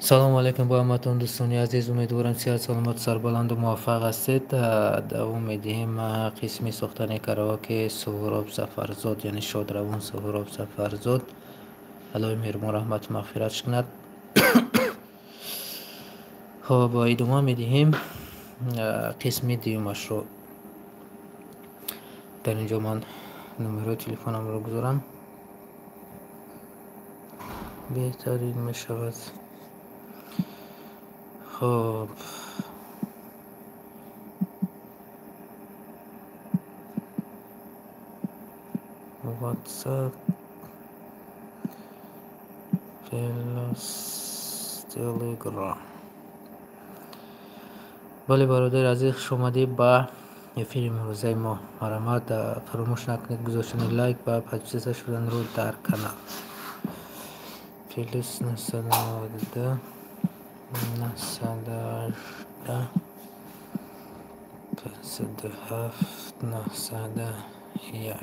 سلام علیکم با همتون دوستان عزیز. امیدوارم صحت سلامت سربلند و موفق هستید. دوام میدهیم قسمی ساختن کراوke سهراب سفرزاد، یعنی شادروان سهراب سفرزاد. الهی مهربان رحمت مغفرتش کند. خب ادامه میدهیم قسمی دیومش رو. در اینجا من نمره تلفنم رو گذارم، بهترین میشود. خب واتساپ پلاس تلگرام. بله برادر عزیز، خوش آمدید به فیلم امروزه ما. مرحمت، فراموش نکنید گذاشتن لایک و پادپیس شدن رو در کانال. پلیس 910 918 507 901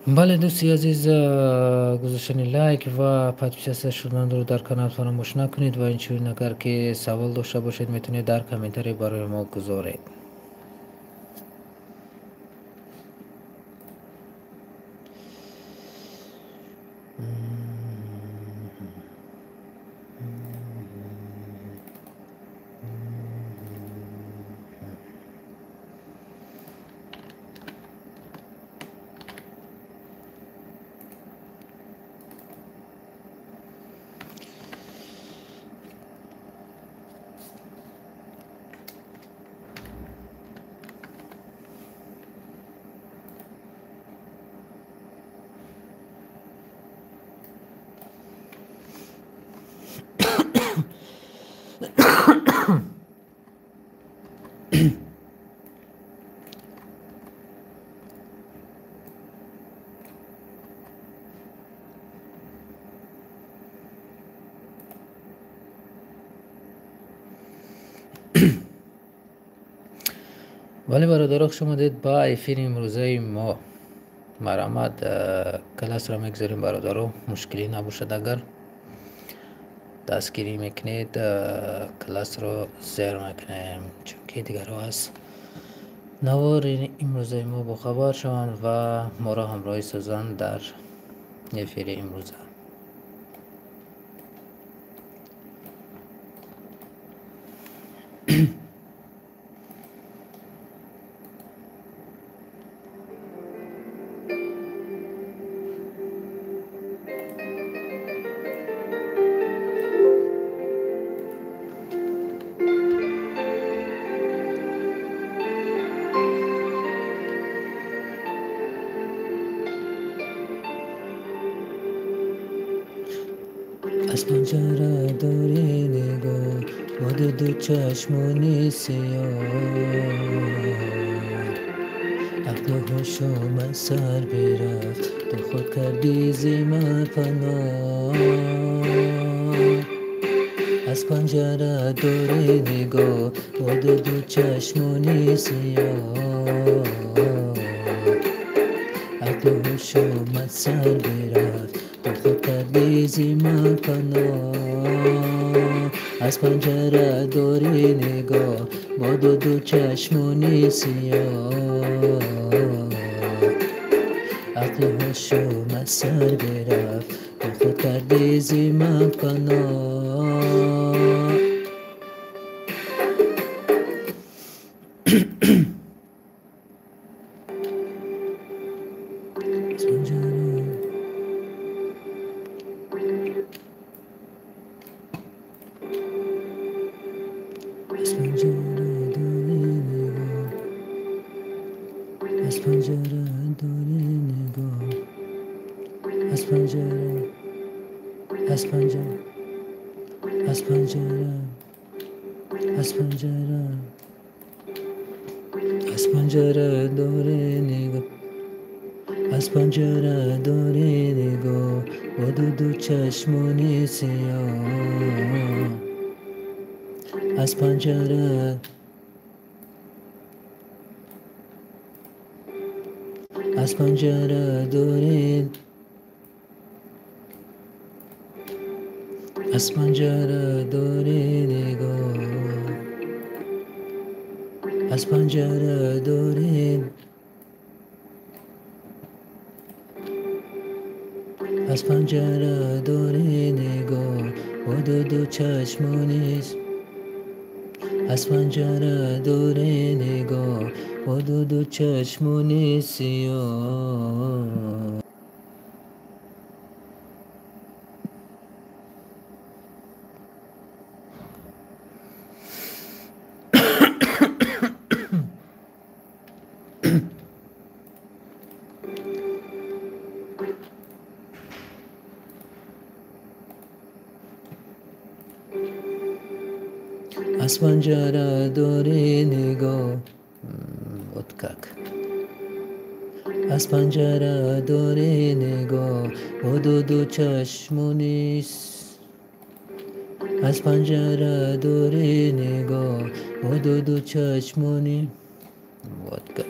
بله دوستی عزیز، گذاشتن لایک و پادپیس شدن رو در کانال فراموش نکنید و اینچنین اگر که سوال داشته باشید میتونید در کامنتری برای ما گذارید. ولی برادر خوش آمدید با فیلم امروزه ما. مرحمت، کلاس را میگذاریم برادرو، مشکلی نباشد اگر دستگیری میکنید کلاس رو زیر میکنیم، چون که دیگر هست نوار امروزه ما با خبر شوند و ما را همراهی سازند در فیلم امروزه. از پنجره داری نگاه با دو چشمانی سیاه، عقل و هوشم از سر برفت، تو خود کردی زیمه پناه. از پنجره داری نگاه با دو چشمانی سیاه، عقل و هوشم از سر برفت، تو خود کردی زیمه پناه. از پنجره داری نگاه با دو چشمانی سیاه، عقل و هوشم از سر برفت، تو خود کردی زیمه پناه. از پنجره داری نگاه، از پنجره داری نگاه، از پنجره، از پنجره، از پنجره، از پنجره، از پنجره داری نگاه، از پنجره داری نگاه با دو چشمانی سیاه. از پنجره از پنجره دورین، از پنجره دوری نگاه، از پنجره دورین، از پنجره دوری نگاه با دو چشمانیست. از پنجره دوری نگاه با دو چشمانی سیاه. از پنجره دوری نگاه ودکک، از پنجره دوری نگاه با دو چشمونیست. از پنجره دوری نگاه با دو چشمونی ودکک،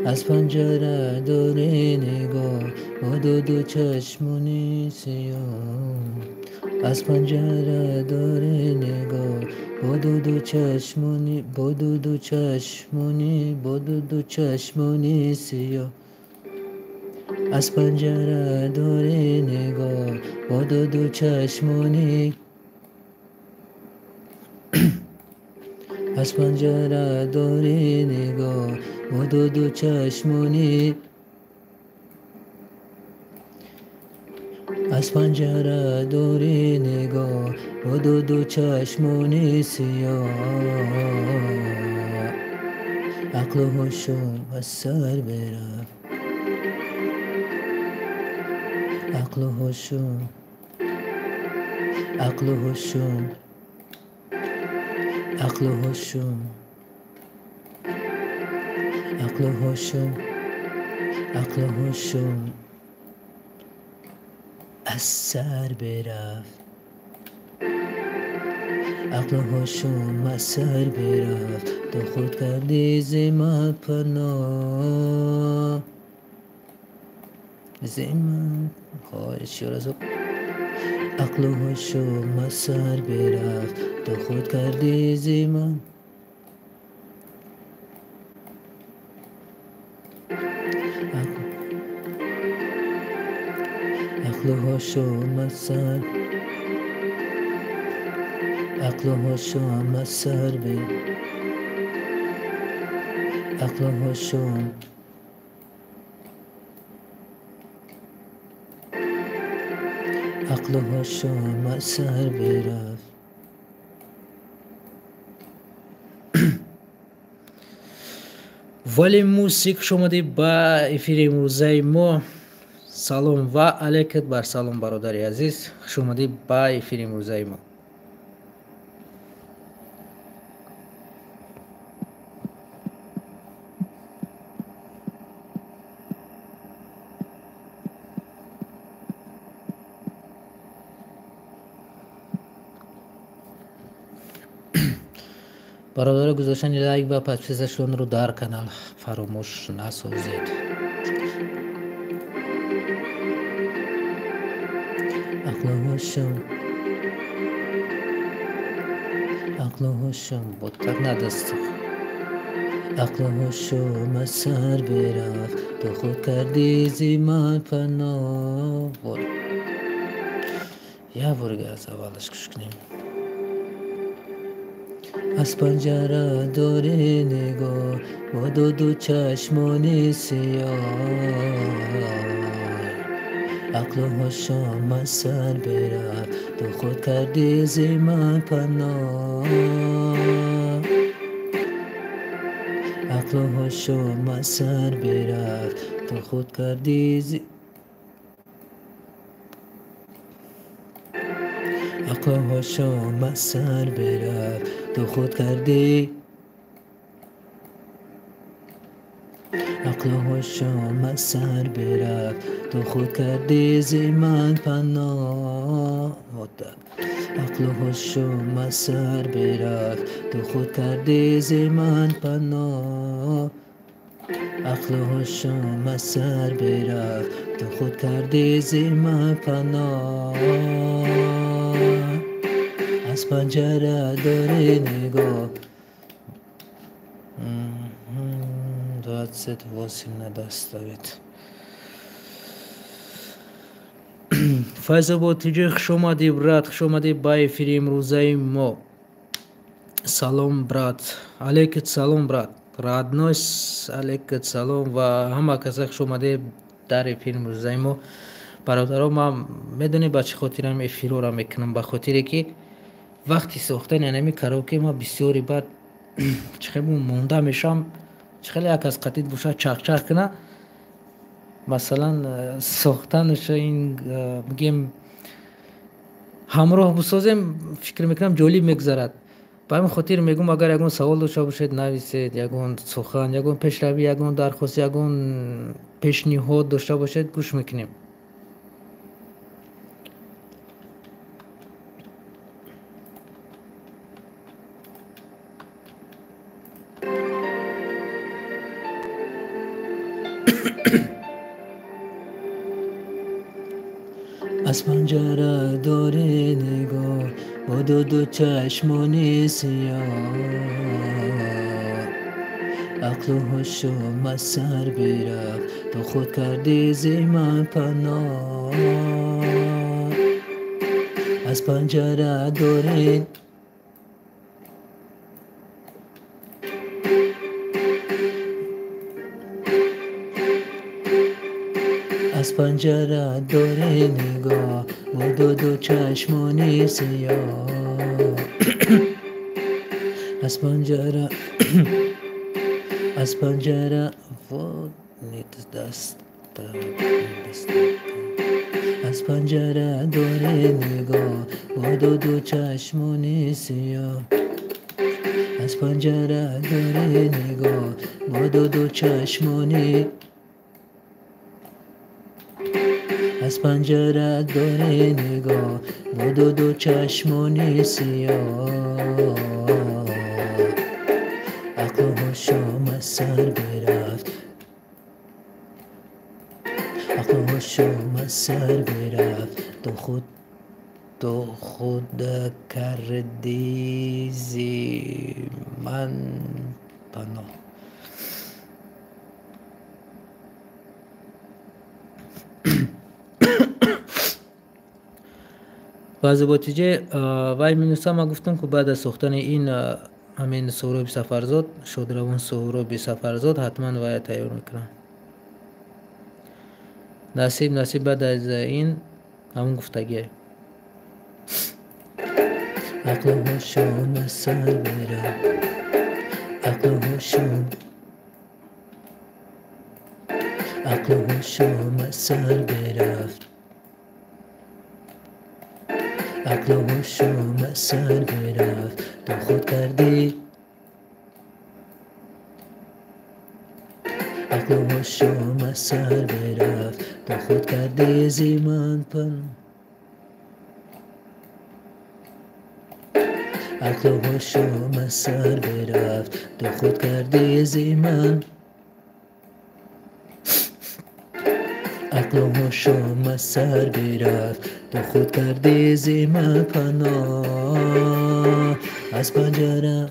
از پنجره دوری نگاه با دو چشمونی سیاه. از پنجره دوری نگاه با دو چشمونی، با دو چشمونی، با دو چشمونی سیاه. از پنجره دوری نگاه با دو چشمونی، از پنجره دوری نگاه با دو چشمونی، از پنجره دوری نگاه با دو چشمونی سیاه. عقل و هوشم از سر برفت، عقل و هوشم، عقل و هوشم، عقل و هوشم، عقل و هوشم، عقل و هوشم از سر برفت. عقل و هوشم از سر برفت، تو خود کردی زیمت پناه، زیمت خواهش رزق. عقل و هوشم از سر برفت، تو خود کردی زیمت. عقل و هوشم از سر، عقل و هوشم از سر برفت، عقل و هوشم، عقل و هوشم از سر برفت. ولی موسیقی شماده با افیر امروزه ما. سلام و علیکت بر سلام برادری عزیز، شماده با افیر امروزه ما. برادر گذاشتن لایک و پادپیسشون رو در کانال فراموش نسازید. عقل و هوشم، عقل و هوشم بودتک ندست. عقل و هوشم از سر برفت، تو خود کردی زیمت پناه. یا برگه از اولش کش کنیم. از پنجره دوری نگاه با دو چشمانی سیاه. عقل و هوشم از سر برفت، تو خود کردی زیمت پناه. عقل و هوشم از سر برفت، تو خود کردی عقل و هوشم از سر برفت، تو خود کردی. عقل و هوشم از سر برفت، تو خود کردی زیمت پناه. عقل و هوشم از سر برفت، تو خود کردی زیمت پناه. عقل و هوشم از سر برفت، تو خود کردی زی من پناه. از پنجره داری نگاه. Двадцать восемь надо оставить. فیض‌آبادی خوش اومدی برات، خوش اومدی با افیر امروزه ما. سلام برات، علیکت سلام برات، رادنوس علیکت سلام و همه کسا خوش اومده در افیر امروزه ما. برادران، من میدونی با چه خاطر هم افیر را میکنم؟ به خاطر که وقتی ساختن اینمی کاراوکه ما بسیاری بعد چخیلی مونده میشم، چخیلی یک از قطعید بوشه چاق چاق کنه. مثلا ساختنش این بگیم همراه بسازیم، فکر میکنم جالب میگذرد. با همین خاطر میگم اگر یگون سوال داشته باشید نویسید، یگون سخن، یگون پیشروی، یگون درخواست، یگون پیشنهاد داشته باشید گوش میکنیم. از پنجره داری نگاه با دو چشمانی سیاه. عقل و هوشم از سر برفت، تو خود کردی زی من پناه. از پنجره داری از پنجره داری نگاه با دو چشمانی سیاه. از پنجره از پنجره نیت دست از پنجره داری نگاه با دو چشمانی سیاه. از پنجره داری نگاه با دو چشمانی. از پنجره داری نگاه با دو چشمانی سیاه. عقل و هوشم از سر برفت، عقل و هوشم از سر برفت، تو خود کردی زی من پناه. فیض‌آبادی وای مینوسم، ما گفتم که بعد از ساختن این همین سهراب سفرزاد، شادروان سهراب سفرزاد، حتما وای تیار میکنم. نصیب بعد از این همون گفتگیه. عقل و هوشم از سر برفت، عقل و هوشم، عقل و هوشم از سر برفت، عقل و هوشم از سر برفت، تو خود کردی. عقل و هوشم از سر برفت، تو خود کردی زی من پناه. عقل و هوشم از سر برفت، تو خود کردی زی من. عقل و هوشم از سر برفت، تو خود کردی زی من پناه. از پنجره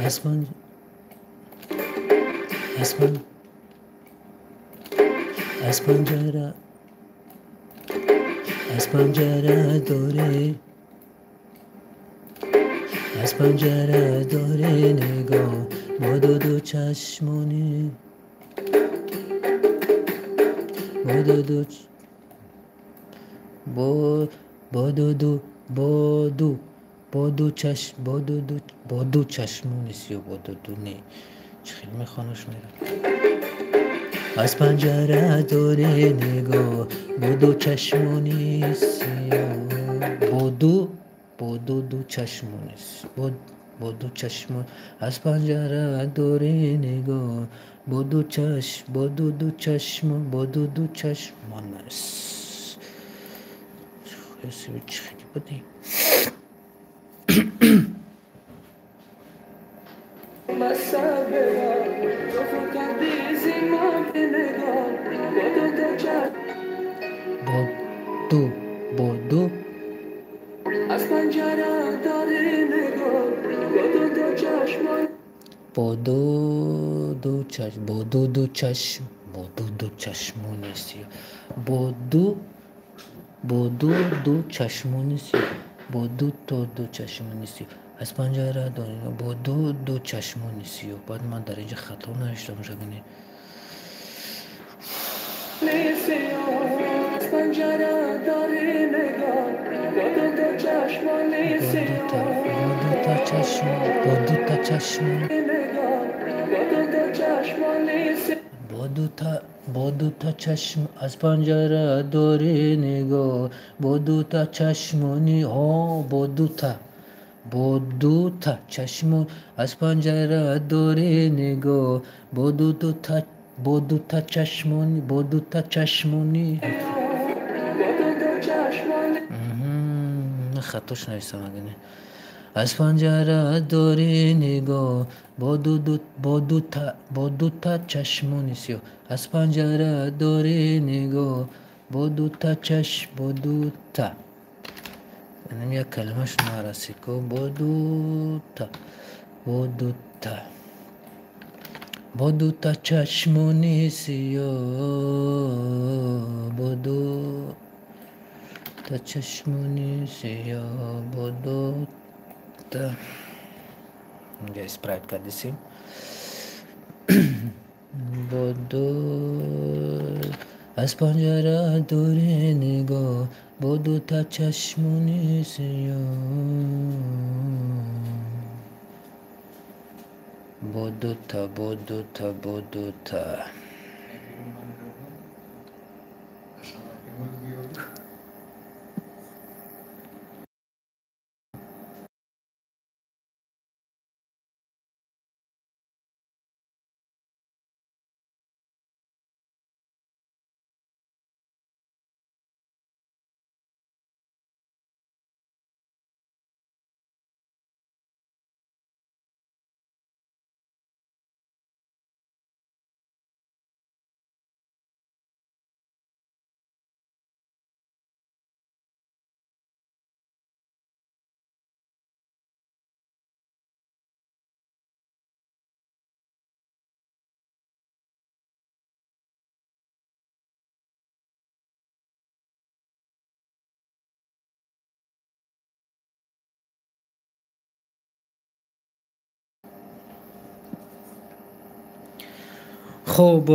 از پنجره از پنجره از پنجره داری، از پنجره داری نگاه با دو چشمانی. با دو چشمونی سی و با دو نی چه خیلی میخوانش میرم. از پنجره داری نگاه با دو چشمونی سیاه. با دو چشمونی با دو چشمون. از پنجره داری نگاه با دو چشم، با دو چشمون، با دو چشمان است. چه خیلی بودی چشم با دو چشم با دو چشمانی سیاه با دو چشمانی سیاه با دو چشمانی سیاه از پنجره دارین با دو چشمانی سیاه. بعد من در اینجا خطا نوشتم شبینه پنجره داری نگاه با دو چشمانی سیاه با دو تا چشم با دو تا چشم از پنجره داری نگاه با دو تا چشمانی ها با دو تا چشم از پنجره داری نگاه با دو تا چشمانی خطاش نوشتم اگه نه از پنجره داری نگاه با دو تا چشمانی سیاه از پنجره داری نگاه با دو تا چشم با دو تا اینم یک کلمهش نرسید که با دو تا چشمانی سیاه با دو تا چشمانی سیاه با دو تا اینجا اسپرایت کردیم با دو از پنجره داری نگاه با دو تا چشمانی سیاه با دو تا خب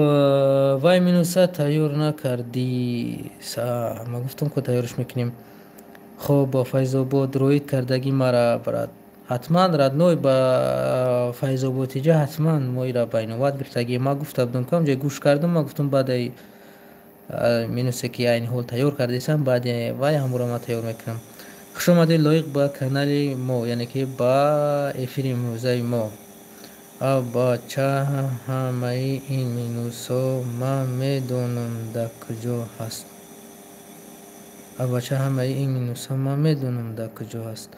وای مینوسه تایور نکردی ما گفتم که تایورش میکنیم. خب با فیض آباد روید کردگی مرا برد حتما ردنوی با فیض آباد تیجا حتما موی را بینوات گرفتگی ما گفته بودم که همجای گوش کردم ما گفتم بعد مینوسه که این حال تایور کردیسم بعد وای همورا ما تایور میکنم. خوش آمده لایق با کانال ما یعنی که با افیر موزه ما بچه همه این مینوسا من میدونم در کجا هست بچه همه این مینوسا من میدونم در کجا هست.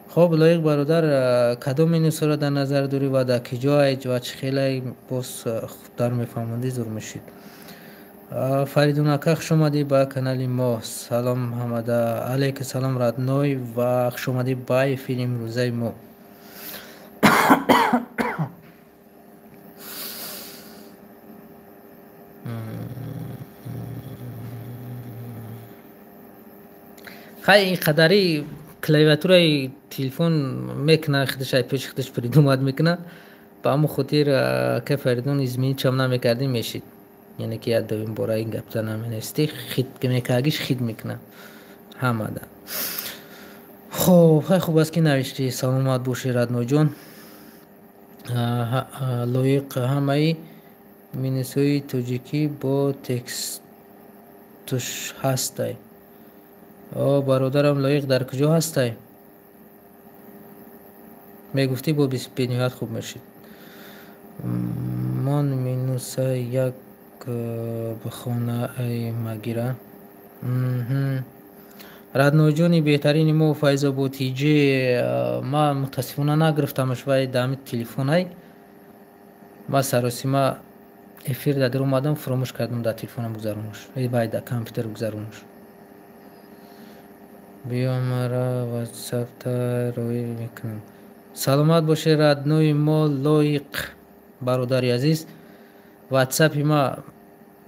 خب لایق برادر کدام مینوسا را در نظر داری و در کجا هست و چه خیلی باز در میفهمندی زور میشید. فریدون اکا خوش آمدی با کانال ما. سلام حمده علیک سلام ردنوی و خوش آمدی با فیلم روزه ما. خیلی قدری کلیواتورای تلفن میکنه خودش پیش خودش پریدوماد میکنه با همون خاطر که فریدون ازمینی چم نمیکردی میشید یعنی که یاد دویم برای این گپتا نمینستی خید که میکاگیش خید میکنه همه ده. خب خیلی خوب است که نوشتی سلامت باشی ردنو جان. لایق همه مینیسوی توجیکی با تکستش هسته. برادرم لایق در کجا هسته؟ میگفتی با 25 خوب میشید. من مینوسه یک بخونه ای مگیره ردنو جونی بهترین مو فایزا بوتیجی ما متاسفانه نگرفتمش و دامت تلفن های ما سراسیما افیر در اومدم فراموش کردم در تلفنم بگذارمش باید در کامپیوتر بگذارمش. بیا مرا واتساپ تا روی میکنم. سلامت باشه ردنوی ما لایق برادری عزیز. واتساپی ما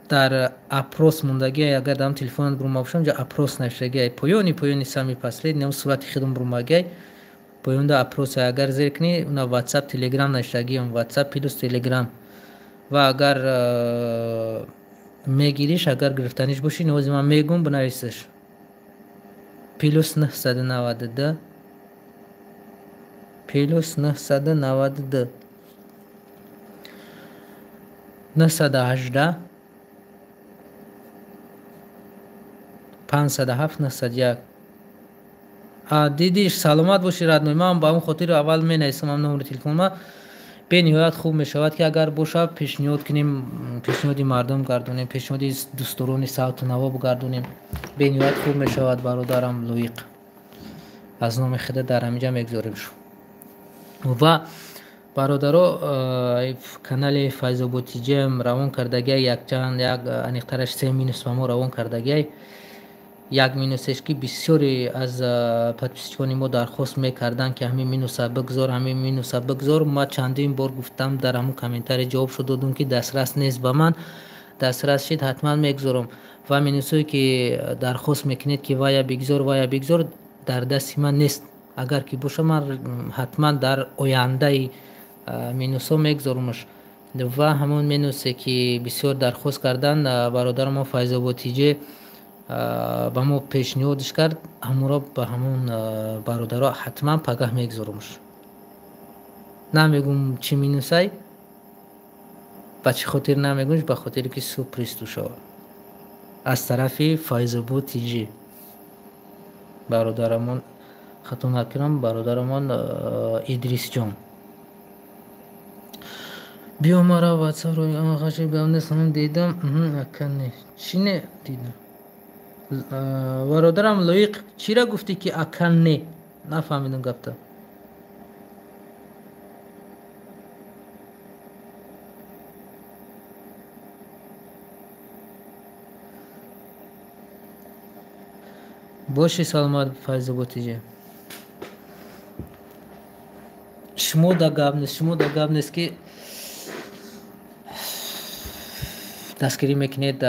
در اپروس موندگی اگر دام تلفن بروما باشم جا اپروس نشدگی پایونی سامی پسلید نم صورت خودم بروماگی پایونده اپروس اگر زیر کنی اونا واتساپ تلگرام نشدگی اون واتساپ پیلوس تلگرام و اگر میگیریش اگر گرفتنیش باشی نوزی من میگم بنویسش پیلوس 992 پیلوس 992 918 507 901 دیدیش سلامت باشی ردنوی من با اون خاطر اول می نویسم هم نمبر تلفن ما به نهایت خوب می شود که اگر باشه پیشنهاد کنیم پیشنهادی مردم گردونیم پیشنهادی دوستداران صوت نوا بگردونیم به نهایت خوب می شود برادرم لویق از نام خدا در همینجا میگذاریم شو و برادرو کانال فیض بوتیجم روان کردگی یک چند یک انیخترش 3 مینوس ما روان کردگی یک مینوسش که بسیاری از پادپیسچیان ما درخواست میکردن که همین مینوسا بگذار همین مینوسا بگذار ما چندین بار گفتم در همون کامنتار جواب شد دادم که دسترس نیست به من دسترس شد حتما میگذارم و مینوسایی که درخواست میکنید که وایا بگذار در دست من نیست اگر که باشه من حتما در آینده مینوسا میگذارمش و همون مینوسی که بسیار درخواست کردن برادر ما فیض بوتیجه با ما پیشنهادش کرد همون را به همون برادرها حتما پگاه میگذارمش نمیگم چی مینوسای با چه خاطر نمیگمش به خاطر که سوپریستو شود از طرف فیض بوتیجه برادرمان خطا نکنم برادرمان ادریس جان بیا مرا واتساپ روی آخرش بیام نستم دیدم اکنه چی نه دیدم برادرم لویق چی را گفتی که اکنه نفهمیدم گفته باشی سلامت فیض بوتیجه شما دا گاب نیست که دستگیری میکنید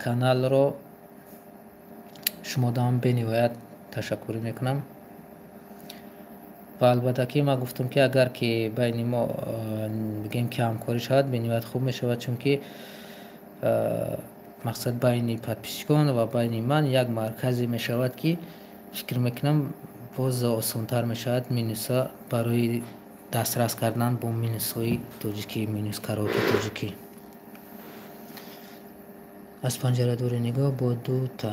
کانال رو شما دا هم به نهایت تشکر میکنم و البته که ما گفتم که اگر که بین ما بگیم که همکاری شود به نهایت خوب میشود چون که مقصد بین پادپیسچیان و بین من یک مرکزی میشود که فکر میکنم باز آسانتر میشود مینوسا برای دسترس کردن با مینوسای تاجیکی مینوس کراوکی تاجیکی از پنجره دور نگاه با دو تا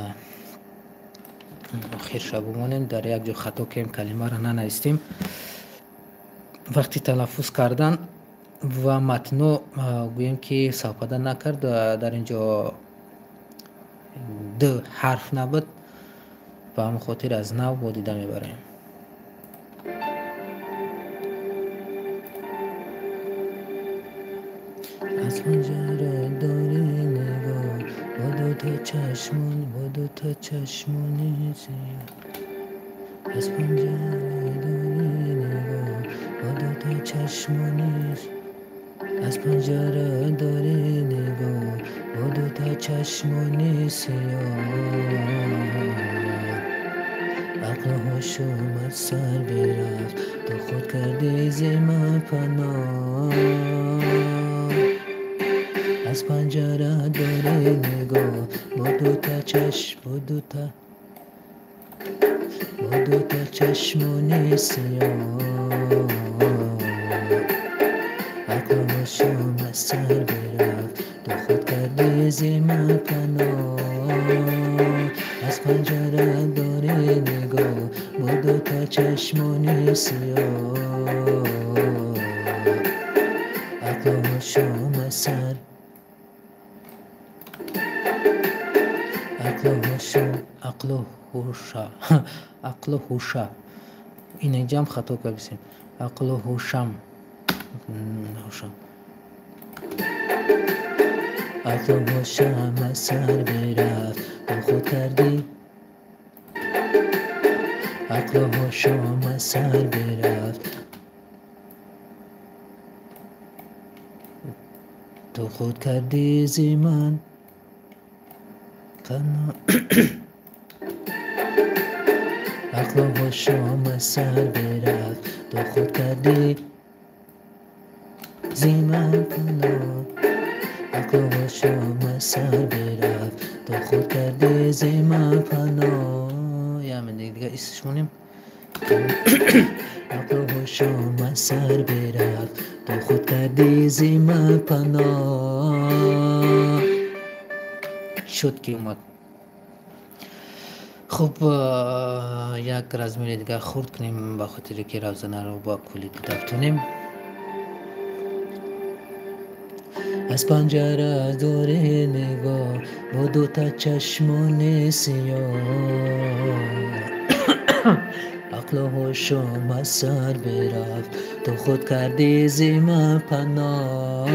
آخر شب بمانیم در یک جا خطا کردیم کلمه را ننوشتیم وقتی تلفظ کردن و متنو گوییم که استفاده نکرد در اینجا دو حرف نبود و همون خاطر از نو با دیده میبریم از پنجره داری نگاه با دو تا چشمونی زیاد از پنجره داری نگاه با دو تا چشمونی از پنجره داری نگاه با دو تا چشمونی سیاه عقل هوش اومد سر برفت تو خود کردی زیمه پناه از پنجره داری نگاه با دو تا چشم با دو تا چشمونی سیاه عقل هوش اومد سر برفت تو خود کردی زیمه پناه از پنجره داری نگاه با دو تا چشمونی سیاه عقل هوش اومد سر عقل و هوشا این اینجا هم خطا کردیم عقل و هوشم عقل و هوشم از سر برفت تو خود کردی عقل و هوشم از سر برفت تو خود کردی زی من قنا عقل و هوشم از سر برفت تو خود کردی زی من قنا عقل و هوشم از سر برفت تو خود کردی زی من قنا یه همین دیگه ایستش مونیم عقل و هوشم از سر برفت تو خود کردی زی من پناه شد که اومد. خب یک رزمین دیگه خورد کنیم به خاطر که روزنه رو با کلی دفتونیم. از پنجره دوره نگاه با دوتا چشمان سیاه عقل و هوشم از سر برفت تو خود کردی زی من پناه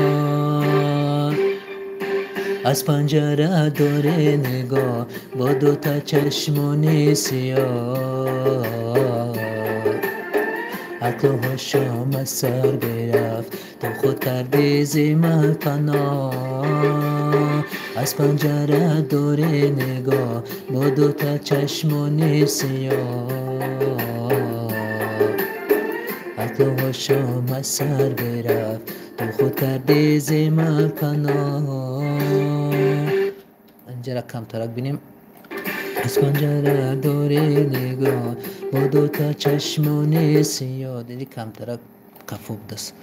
از پنجره دوره نگاه با دوتا چشمان سیاه عقل و هوشم از سر برفت تو خود کردی زی من پناه از پنجره دوره نگاه با دوتا چشمان سیاه عقل و هوشم از سر برفت تو خود کردی زی من پناه. اینجا را کم ترک بینیم. از پنجره دوره نگاه با دوتا چشمان سیاه دیدی کم ترک کفوب دست.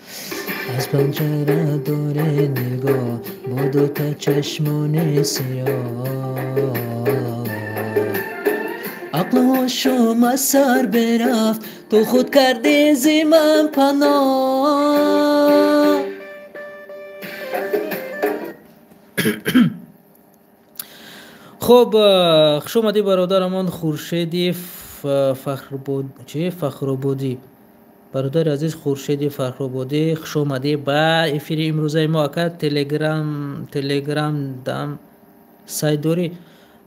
از پنجره دوره نگاه با دوتا چشمان سیاه عقل و هوشم از سر برفت تو خود کردی زی من پناه. خب خوش اومدی برادرمان خورشیدی فخرآبادی برادر عزیز خورشیدی فخرآبادی خوش اومدی به افیر امروزه ما. که تلگرام دام سایت داری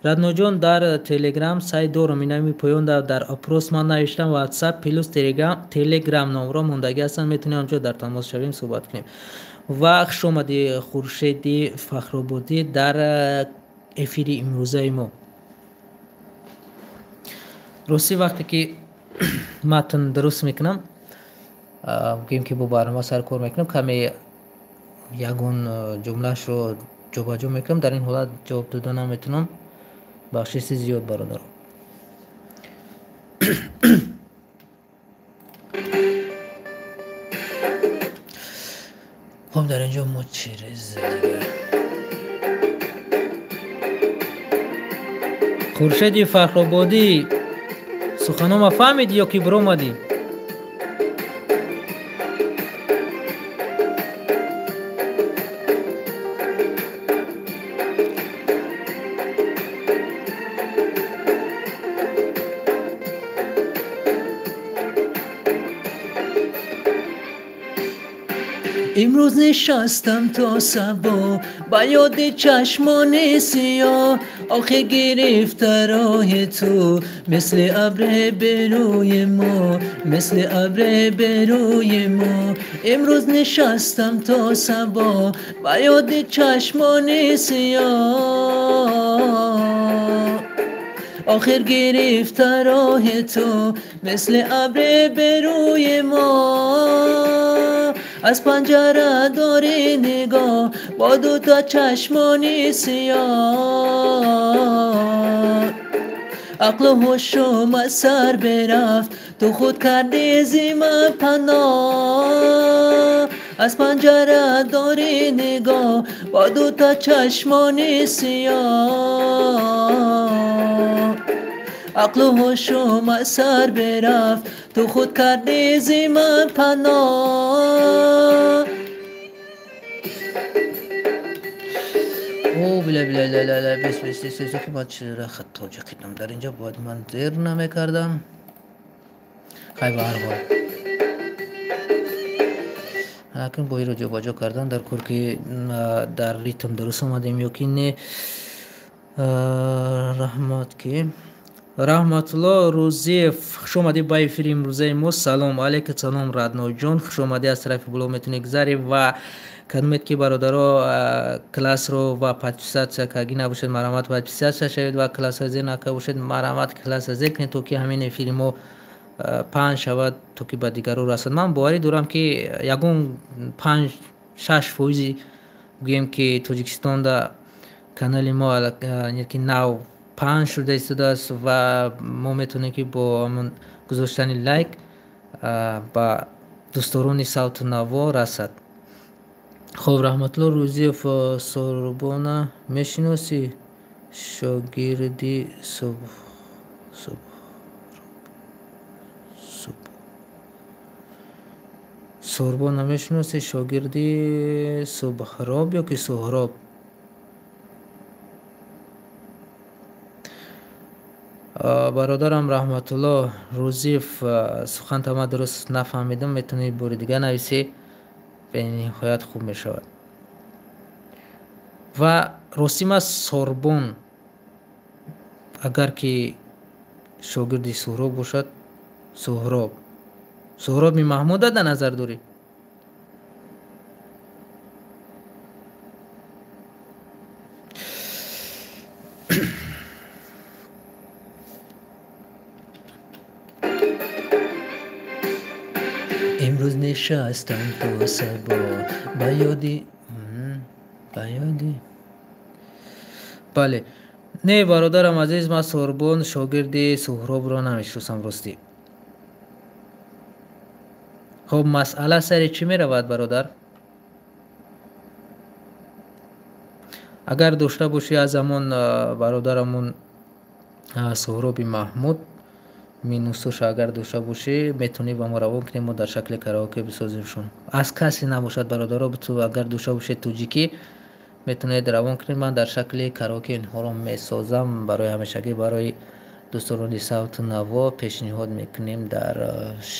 ردنا جان؟ در تلگرام سایت دارم. اینمی پایان در اپروس من نوشتم واتساپ پلوس تلگرام نمره موندگی هستن، میتونیم اونجا در تماس شویم صحبت کنیم. و خوش اومدی خورشیدی فخرآبادی در افیر امروزه ما. روسی وقتی که متن درست میکنم گیم که با برنامه سر کار میکنم کمی یگون جملهش رو جابجا میکنم، در این حالت جواب دادن نمیتونم، بخشش زیاد برادر. خب در اینجا ما چیز دیگه خورشیدی فخرآبادی سخنام فهمیدی یا که برآمدی؟ امروز نشستم تا صبا با یاد چشمان سیاه، آخه گرفته راه تو مثل ابر بروی ما، مثل ابر بروی ما. امروز نشستم تا صبا با یاد چشمان سیاه، آخر گرفته راه تو مثل ابر بروی ما. از پنجره داری نگاه با دوتا چشمان سیاه، عقل و هوشم از سر برفت تو خود کردی زی من پناه. از پنجره داری نگاه با دوتا چشمان سیاه، عقل و هوشم از سر برفت تو خود کردی زی من پناه. او بلا بلا لا لا لا بس بس بس که من چرا خطا کردم در اینجا، باید من زیر نمیکردم. خیلی به هر حال لیکن با این رو جابجا کردن در کور که در ریتم درست آمدیم یا که نه. رحمت الله روزی خوش اومدی با افیر امروزه ما. سلام علیکم. سلام ردنا جان خوش اومدی از طرف بلو میتونی گذاری و کدومت که برادرها کلاس رو و پاتیسیات کاگی نباشد مرامت پاتیسیات شوید و کلاس از نکه باشد مرامت کلاس از کنید تو که همین فیلمو پنج شود تو که با دیگر رو رسد. من باوری دارم که یگون 5-6% گویم که توجیکستان دا کانال ما که نو 5 شده است و ما میتونیم که با همون گذاشتن لایک با دوستداران صوت نوا رسد. خب رحمت الله روزیف سوربونا میشناسی؟ شاگردی سوربونا میشناسی؟ شاگردی سهراب یا که سهراب؟ برادرم رحمت الله روزیف سخن تا ما درست نفهمیدم، میتونی بور دیگه نویسی، به نهایت خوب میشود. و رسیم سوربون اگر که شاگردی سهراب باشد، سهراب می محمود در نظر داری؟ امروز نشستم تا صبح با یادی بله. نه برادرم عزیز، من سوربون شاگرد سهراب را نمیشناسم راستی. خب مسئله سر چی می رود برادر؟ اگر داشته باشی از همون برادرمون سهراب محمود مینوسوش، اگر داشته باشی میتونی با ما روان کنیم و در شکل کراوکه بسازیمشون. از کسی نباشد برادرها، تو اگر داشته باشی توجیکی میتونید روان کنید، من در شکل کراوکه اینها رو میسازم برای همیشگی. برای دوستان صوت نوا پیشنهاد میکنیم در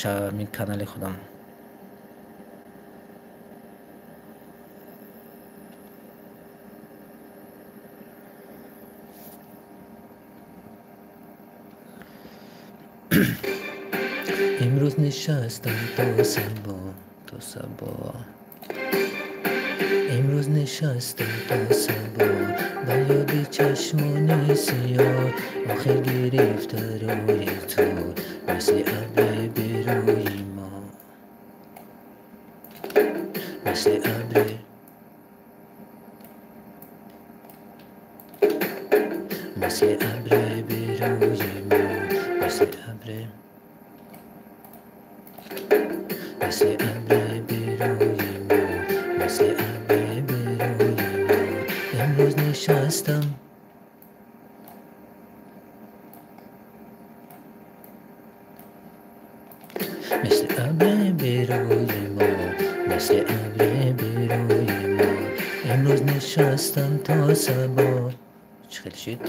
همین کانال خودم. امروز نشستم تا صبح امروز نشستم تا صبح با یاد چشمان سیاه، آخر گرفت روی تو مثل ابر بروی ما، مثل ابر بروی ما، مثل ابر بروی ما، مثل ابر بروی ما. امروز نشستم مثل ابر بروی ما، مثل ابر بروی ما. امروز نشستم تا صبح چه خیلی شد،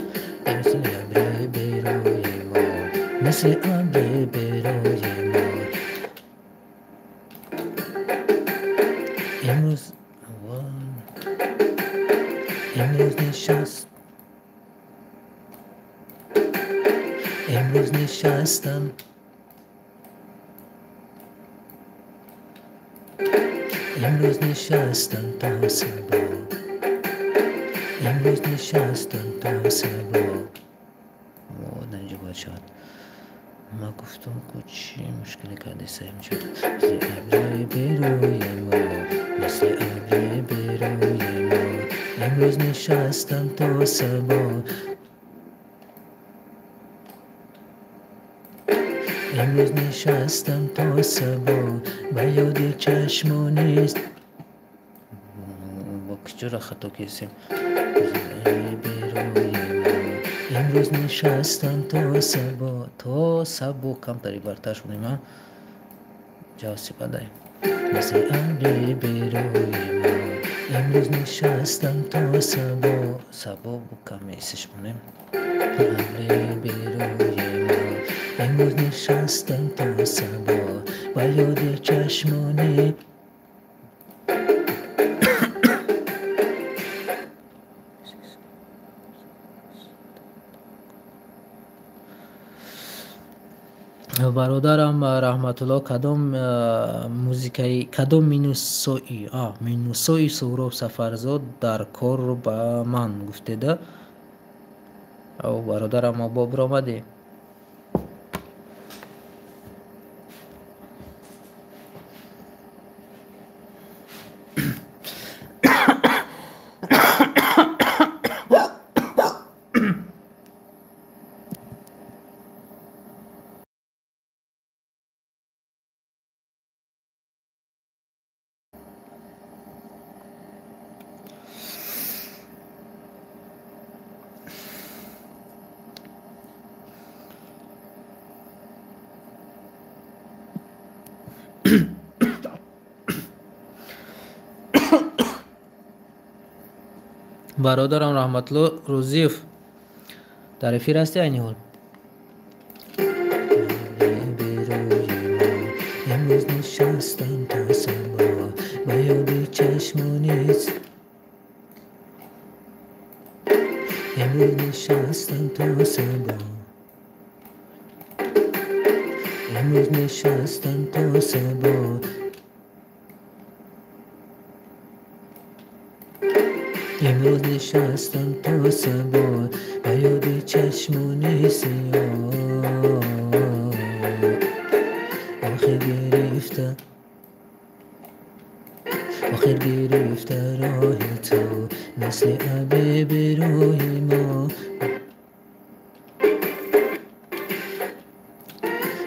مثل ابر بروی ما، مثل ابر بروی ما. امروز نشستم امروز نشستم تا صبح، امروز نشستم تا صبح. در اینجا باید شد ما گفتم که چی مشکلی کرده سیم شد. مثل ابر بروی ما، مثل ابر بروی ما. امروز نشستم تا صبح، امروز نشستم تا صبح با یاد چشمانیست با کجا خطا کسیم بروی ما. امروز نشستم تا صبح کم تری برتر شدیم ها جاسی بدهیم. مثل ابر بروی ما، امروز نشستم تا صبح بکم ایسش کنیم. ابر بروی ما، امروز نشستم تا صبح با یاد چشمانی برادرم رحمت الله کدام موزیکای کدام مینوسوی سهراب سفرزاد در کار رو به من گفته ده. او برادرم ما باب آمده. برادرم رحمت الله روزیف در افیر هستی اینی حال؟ امروز نشستم تا صبح با یاد چشمانیت. امروز نشستم تا صبح امروز نشستم تا صبح امروز نشستم تا صبح با یاد چشمانی سیاه. آخر گرفته راه تو مثل ابر به روی ما.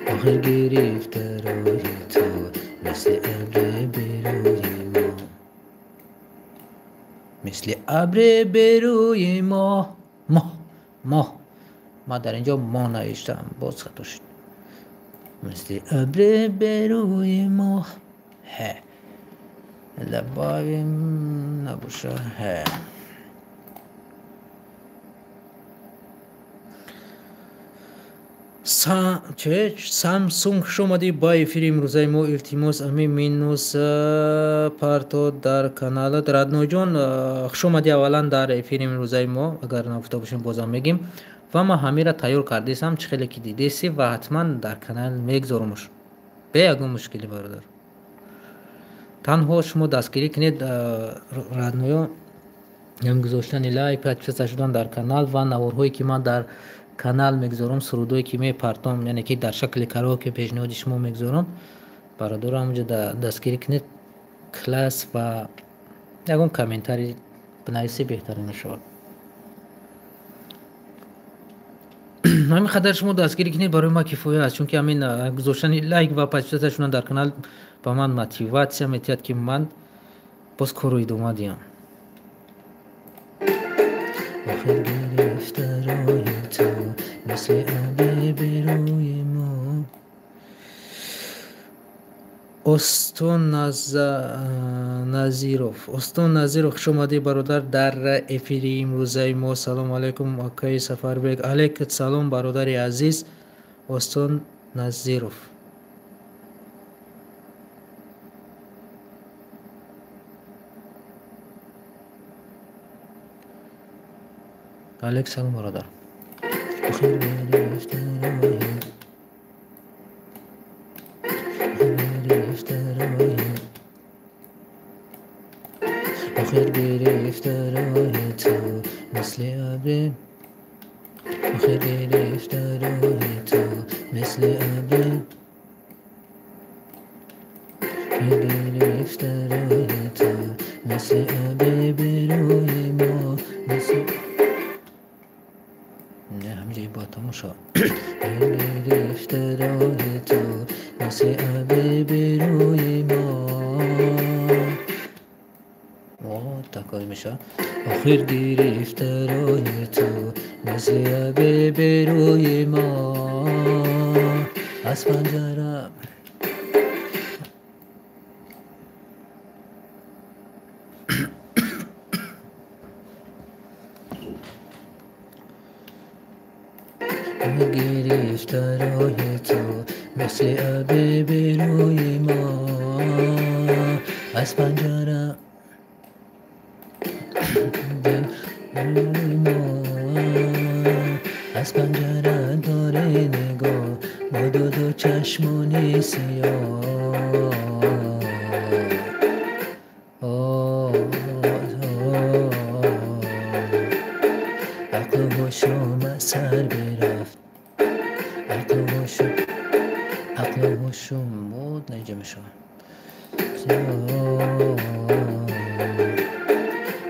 آخر گرفته راه تو مثل ابر به روی ما. مثل ابر به روی ما. ما در اینجا ما نوشتم، باز خطا شد. مثل ابر به روی ما. لبایم نباشه. سامسونگ شماده با افیر امروزای ما التماس امی مینوس پارتو در کانال رادنو جان شماده اولا در افیر امروزای ما اگر نگفته باشیم بازم میگیم و ما همه را تیار کردیم چه خیلی که دیدیسی و حتما در کانال میگذارمش به یگون مشکلی برادر. تنها شما دستگیری کنید رادنو هم گذاشتن لایک پادپیس شدن در کانال و نوارهایی که من در کانال میگذارم، سرودایی که میپرتم یعنی که در شکل کاراوکه پیشنهاد شما میگذارم برادر همونجا دستگیری کنید کلاس و یکم کامنتاری بنویسی بهتر میشود. همین خاطر شما دستگیری کنید برای ما کفایه است، چون که همین گذاشتن لایک و پادپیس شدن در کانال با من موتیواسیون میتید که من باز کارو ادامه دیم. آخر گرفته راه تو مثل ابر به روی ما. استون نظیروف شماده برادر در افیری امروزه ما. سلام علیکم آقای سفربگ. علیکم سلام برادر عزیز استون نظیروف. علیک سلام برادر. آخر گرفته راه تو مثل ابر. آخر گرفته راه تو مثل ابر. گرفته راه تو مثل ابر به روی ما. نه همینجایی با تماشا. گرفته راه تو مثل ابر به روی ما. تکایی میشه. آخر گرفته راه تو مثل ابر به روی ما. از پنجره گرفته راه تو مثل ابر به روی ما. از پنجره از پنجره داره نگاه با با دو چشمانی سیاه. عقل و هوشم از سر برفت، عقل و هوشم بود نجم شو،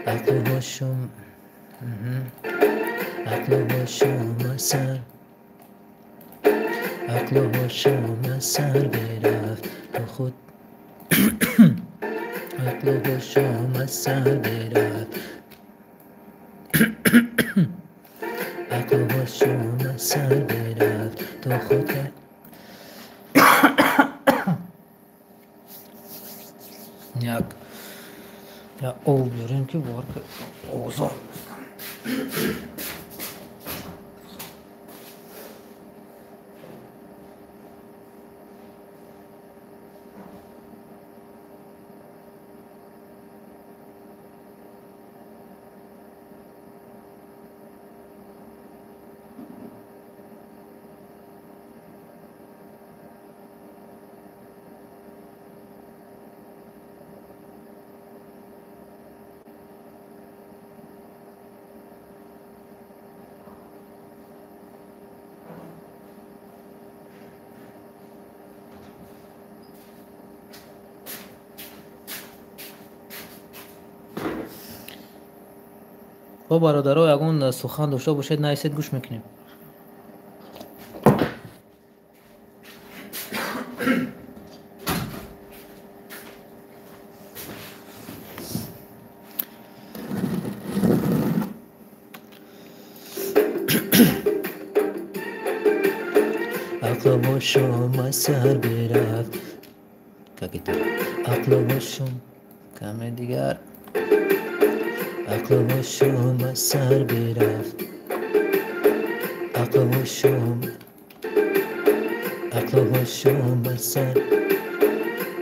عقل و هوشم، عقل و هوشم از سر، عقل و هوشم از سر برفت تو خود، عقل و هوشم از سر برفت، عقل و هوشم از سر برفت تو خود. یا او بیاریم که بار که اوزان با برادرها یکون سخن داشته باشید نایستید گوش میکنیم. عقل و هوشم از سر برفت، عقل و هوشم کم دیگر، عقل و هوشم از سر برفت، عقل و هوشم، عقل و هوشم از سر،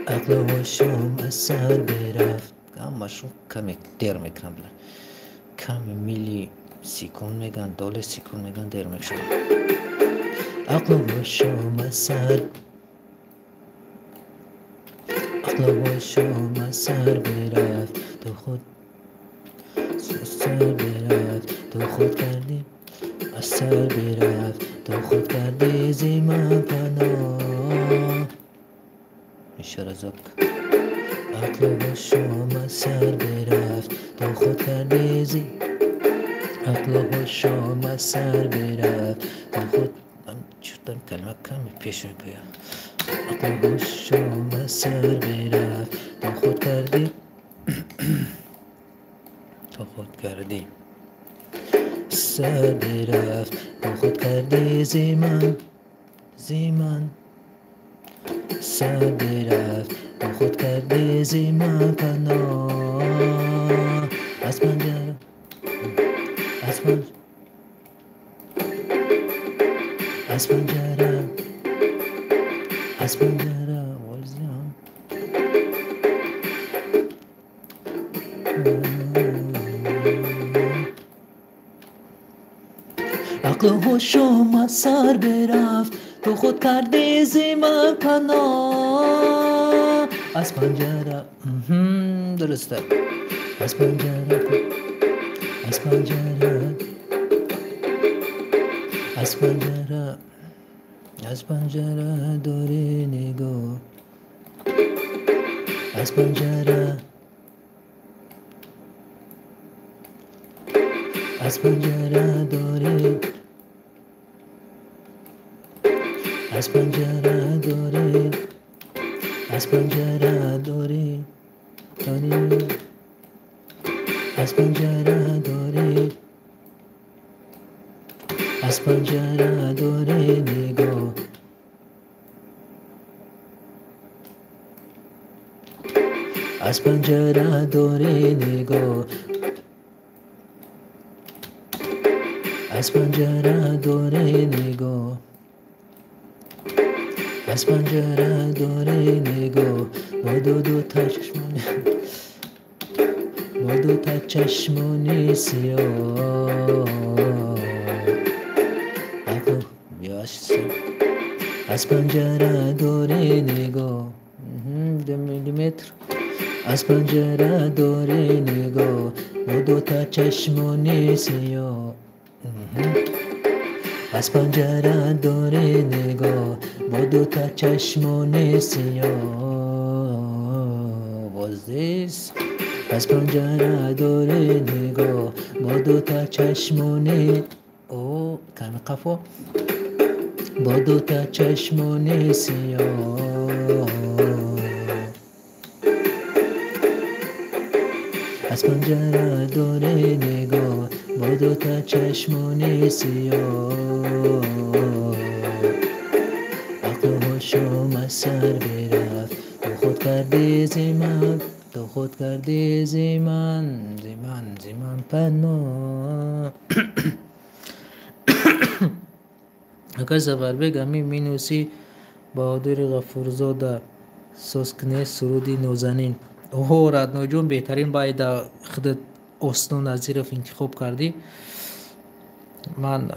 عقل و هوشم از سر برفت. همشون کمی دیر میکنم، کمی میلی سیکون میگن، دول سیکون میگن، دیر میکنم. عقل و هوشم از سر، عقل و هوشم از سر برفت تو خود، سر برفت تو خود کردی، از سر برفت تو خود کردی زیمان پناه میشه رزاک. عقل و هوشم از سر برفت تو خود کردی زی، عقل و هوشم از سر برفت تو خود. من چطور کلمه کمی پیش میگویم. عقل و هوشم از سر برفت تو خود کردی، تو خود کردی سر برفت تو خود کردی زیمان، زیمان سر برفت تو خود کردی زیمان پناه. از پنجره، از پنجره، از پنجره، از پنجره والزیان. عقل و هوشم از سر برفت تو خود کردی زیمان پناه. از پنجره، درسته، از پنجره، از پنجره، از پنجره، از پنجره داری نگاه، از پنجره، از پنجره داری، از پنجره داری، از پنجره داری، داری، از پنجره داری، از پنجره داری نگاه، از پنجره داری نگاه، از پنجره داری نگاه، از پنجره داری نگاه. با دو تا چشمانی، با دو تا چشمانی سیاه. عقل از پنجره دوری نگاه 2 میلیمتر از پنجره دوری نگاه با 2 چشمانی سیاه از پنجره دوری نگاه با 2 چشمانی سیاه بازدیست از پنجره دوری نگاه با 2 چشمانی او کمی قفا با 2 چشمانی سیاه از پنجره دوری نگاه با 2 چشمانی سیاه عقل و هوشم از سر برفت تو خود کردی زیمن تو خود کردی زیمن پناه اگر سفر بگم مینوسی بهادر غفورزاده ساسکنه سرودی نازنین اوه ردنا جون بهترین باید خودت اصلا نظیرف انتخاب کردی من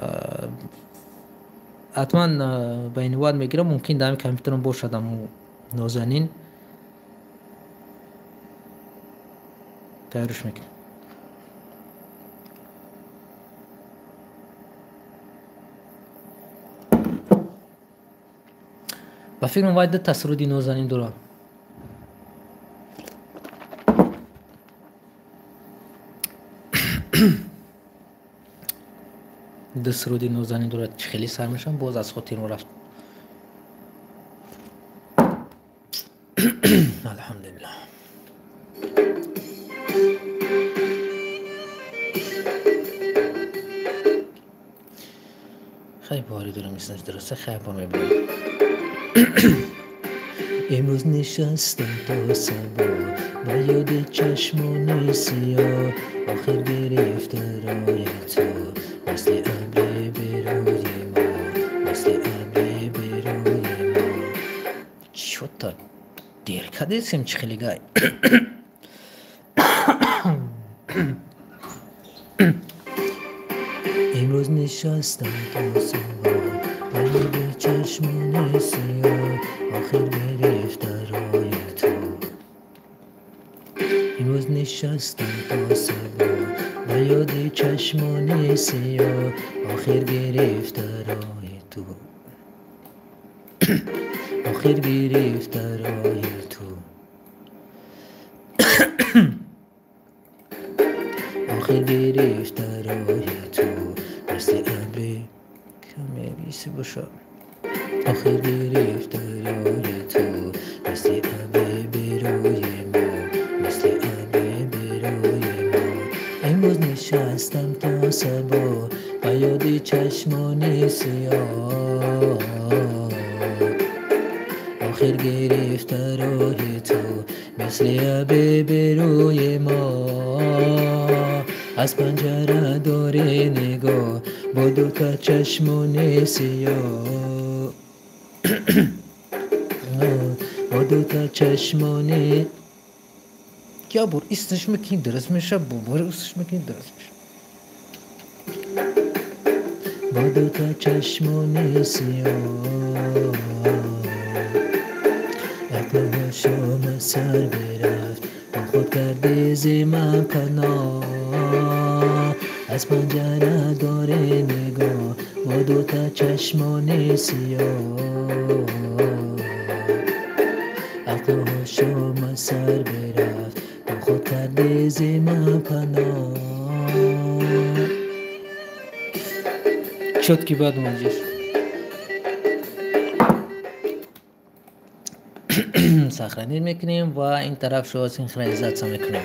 حتما بینواد میگیرم ممکن دارم کامپیوترم باشدم نازنین تیارش میکنم با فکرم باید تصرودی نازنین دارم سرودی نازنین دارد خیلی سر میشم باز از خاطر رفت الحمدلله خیلی باری دارم میسنج درسته خیلی بار میبرم امروز نشستم تا صبح با یاد چشمان سیاه آخر گرفته رای تو مثل ابر بروی ما مثل ابر بروی ما شد تا دیر کدیسیم چی خیلی گای امروز نشستم تا صبح با یاد چشمان سیاه آخر گرفته رای تو امروز نشستم تا صبح با یاد چشمان سیاه آخر گرفته رای تو آخر گرفته رای تو آخر گرفته رای تو مثل ابر کمی بیسی باشه آخر گرفته رای تو مثل ابر بروی ما مثل ابر بروی ما امروز نشستم تا صبح با یاد چشمان سیاه آخر گرفته رای تو مثل ابر بروی ما از پنجره دوری نگاه با 2 چشمان سیاه با 2 چشمان کیا بور ایستش میکنی درست میشه بور ایستش میکنی درست میشه با 2 چشمان سیاه عقل هاشم سر برفت با خود کرده زیمن پناه از پنجره داره نگاه با 2 چشمان سیاه عقل هاشم سر برفت با خود کرده زیمن پناه شد که بعد منجش سخرانی میکنیم و این طرف شو سینخرونیزاسیون میکنیم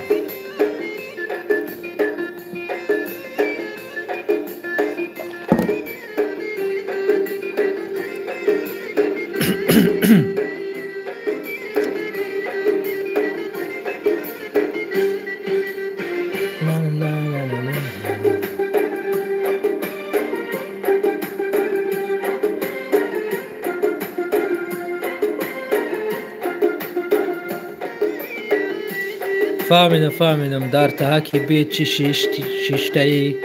فهمیدم در تاکی بیت چی شیشتایی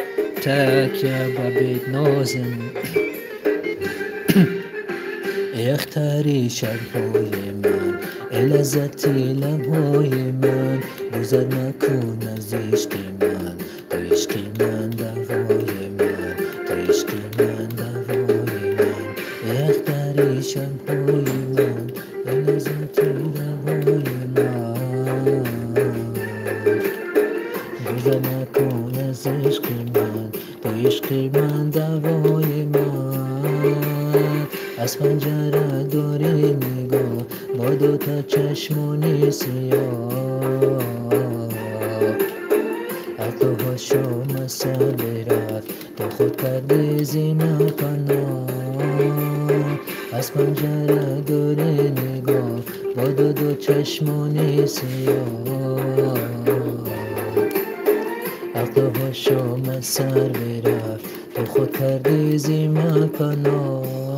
تاکی با بیت نازم اختاری شبهای من لذتی لبهای من گذر نکن از عشق من تو عشق من دوای من تو عشق من دوای من اختاری شبهای من لذتی لبهای من گذر نکن از عشق من تو عشق من دوای من از پنجره داری نگاه با دوتا چشمانی سیاه عقل و هاشم از سر برفت تو خود کردی زینه پناه از پنجره داری نگاه با دو چشمانی سیاه عقل و هاشم از سر برفت تو خود کردی زینه پناه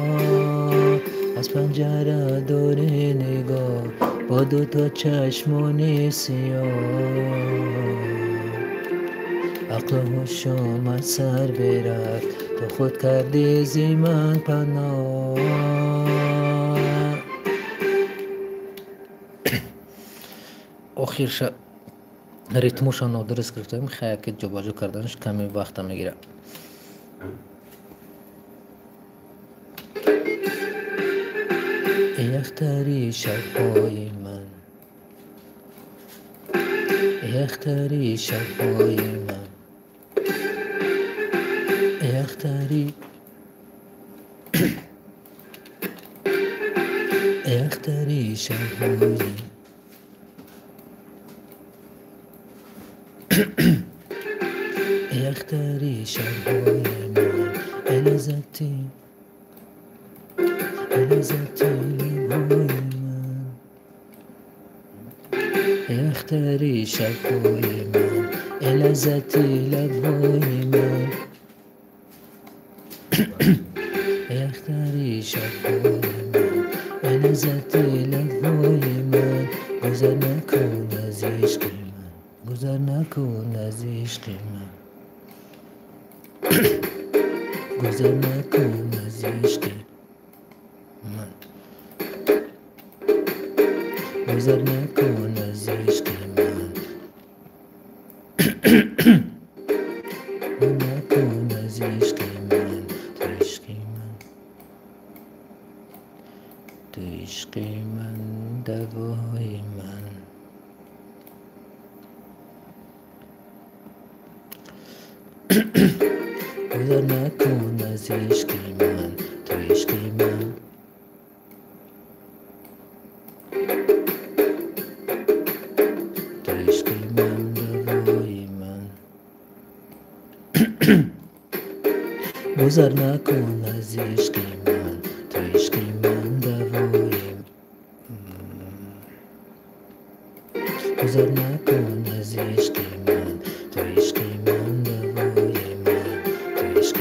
از پنجره دوری نگاه با دوتا چشمانی سیاه عقل و هوشم از سر برفت تو خود کردی زی من پناه. آخرش ریتموش رو درست گرفتم، خیلی که جابجا کردنش کمی وقت میگیره. اختاری شبهای من اختاری شبهای من اختاری اختاری شبهای اختاری شبهای من لذتی لبهای من اختاری شبهای من لذتی لبهای من اختاری شبهای من لذتی لبهای من گذر نکن از عشق من گذر نکن از عشق من گذر نکن از عشق من گذر نکن از عشق من نکن از عشق من تو عشق من تو عشق من دوای من گذر نکن از عشق من تو عشق من تو عشق من دوای من گذر نکن از عشق من تو عشق من دوای گذر نکن از عشق من تو عشق من دوای من تو عشق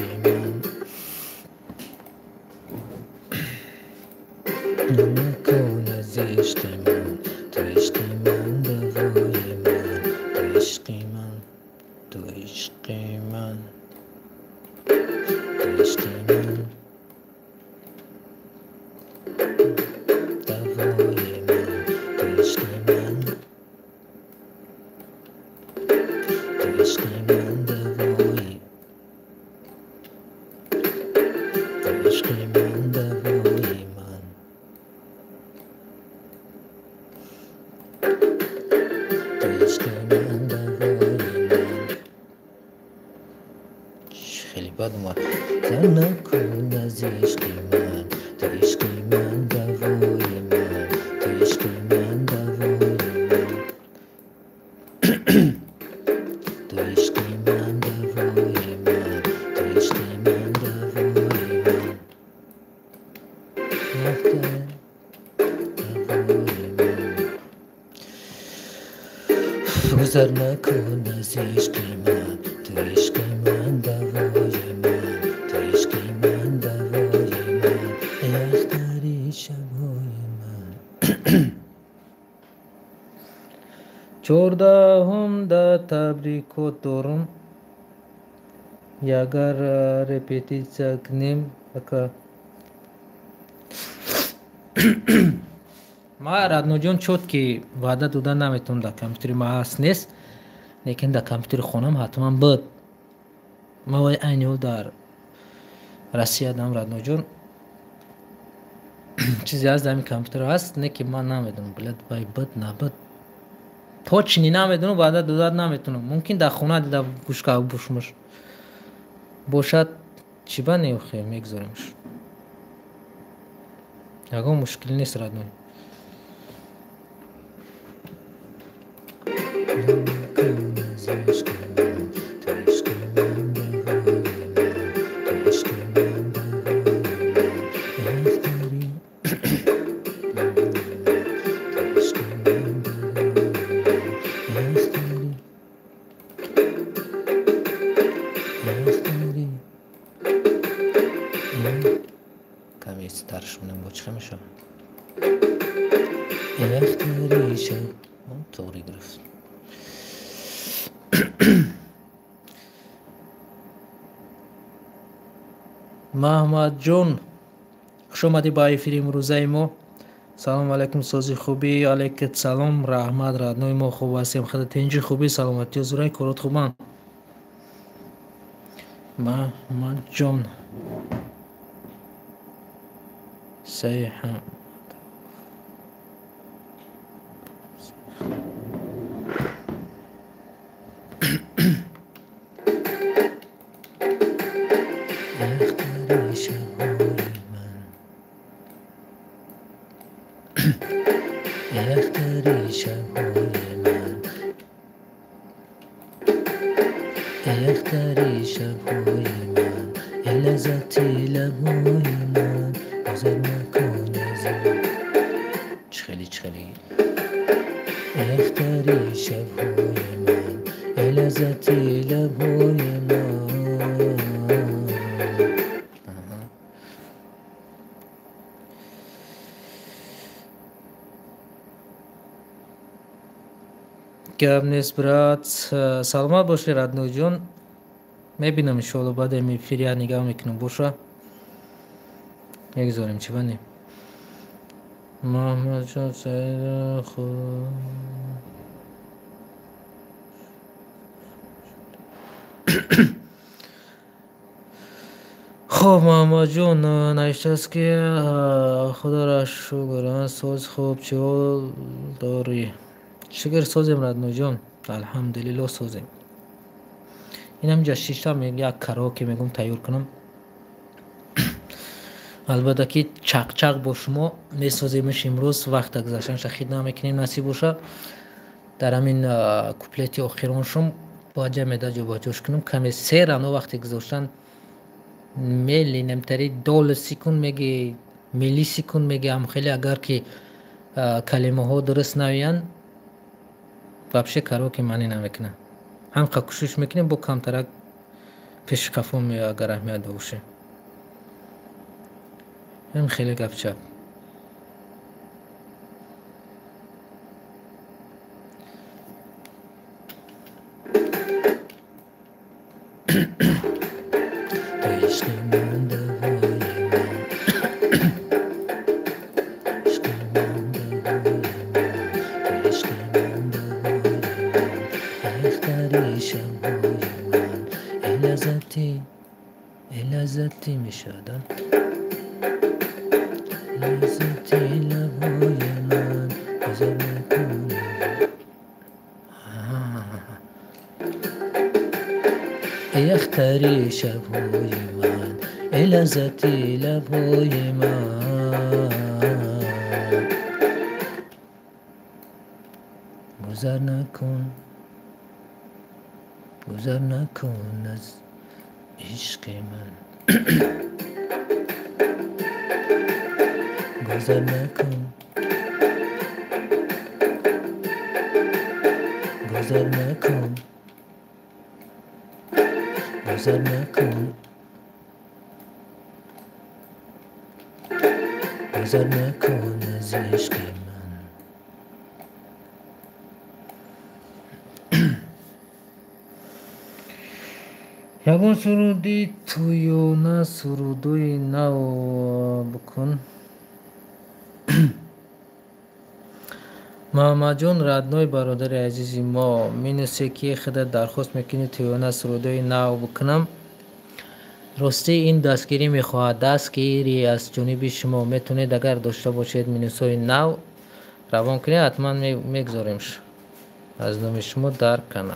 من نکن از عشق من تو عشق من دوای من تو عشق من تو عشق من تو عشق من دوای من تو عشق من تو عشق من دوای تو عشق من دوای من تو عشق من دوای من خیلی بد اومد گذر نکن از عشق من تو عشق من دوای من تو عشق من دوای من تو عشق من دوای من تو عشق من دوای من گذر نکن از عشق من تو عشق من دوای من تو عشق من دوای من اختاری شبهای من 14 da tabrikotorum yagar repetiția gnim dacă ما радноҷон чуд ки ваъда дода наметавонам дар компютери ма ҳаст нест, лекин дар компютери хонам ҳатман буд. ма вай айни ҳол дар Россия дам радноҷон чизе ҳаст дар ҳамин компютер ҳаст, не ки ман намедонам билад вай буд набуд. точни намедонам, ваъда дода наметавонам. мумкин дар хона дида гӯшка бушмуш бошад, чӣ ба неохе мегузоримш. ягон мушкил нест радноҷон. کمی ستارش منم با چه میشه اختریشه طوری گرفت. محمد جون خوش آمدی با افیر امروزه ما. سلام علیکم سازی خوبی. علیکم سلام رحمت раднои мо خوب هستیم. خودت اینجا خوبی؟ سلامتی و زورای کارات خوبن؟ محمد جون صحیح اختری شب‌های من اختری شب‌های من لذتی لب‌های من گذر نکن از این چخلی اختری شب‌های من لذتی لب‌های من. گپ نیست برات. سلامت باشی радной جون. میبینم انشالله بعد این افیر نگاه میکنم باشه میگذاریم چی بندیم. محمد جون سعید خوب خب محمد جون نوشته است که خدا را شکر ساز خوب چه حال داری؟ شکر سازیم радной جون، الحمدلله سازیم. این همینجا شیشتم یک کارا که میگم تیار کنم. البته که چق با شما میسازیمش امروز، وقت گذشتنش خید نمیکنیم نصیب باشه. در همین کوپلت آخرانشم با جمع جابجاش کنم. کمی سیرانو وقتی گذاشتن میلی نمتری دول سیکون میگه میلی سیکون میگه هم خیلی اگر که کلمه ها درست نویان вообще کارو که معنی نمیکنه. هم کوشش میکنیم با کمتر پیش قفوم اگر اهمیت باشه. هم خیلی گپ چپ. لذتی میشدن لذتی لبای من گذر نکن. اختری شبهای من لذتی لبای من گذر نکن از عشق من گذر نکن گذر نکن از عشق من. ягон суруди туёна сурудои нав бикун. محمد جون ردنوی برادر عزیزی ما مینویسه که خودت درخواست میکنی تویانه سرودای نو بکنم. راستی این دستگیری میخواهد، دستگیری از جانب شما میتونید اگر داشته باشید مینوسای نو روان کنید، حتما میگذاریمش از نام شما در کانال.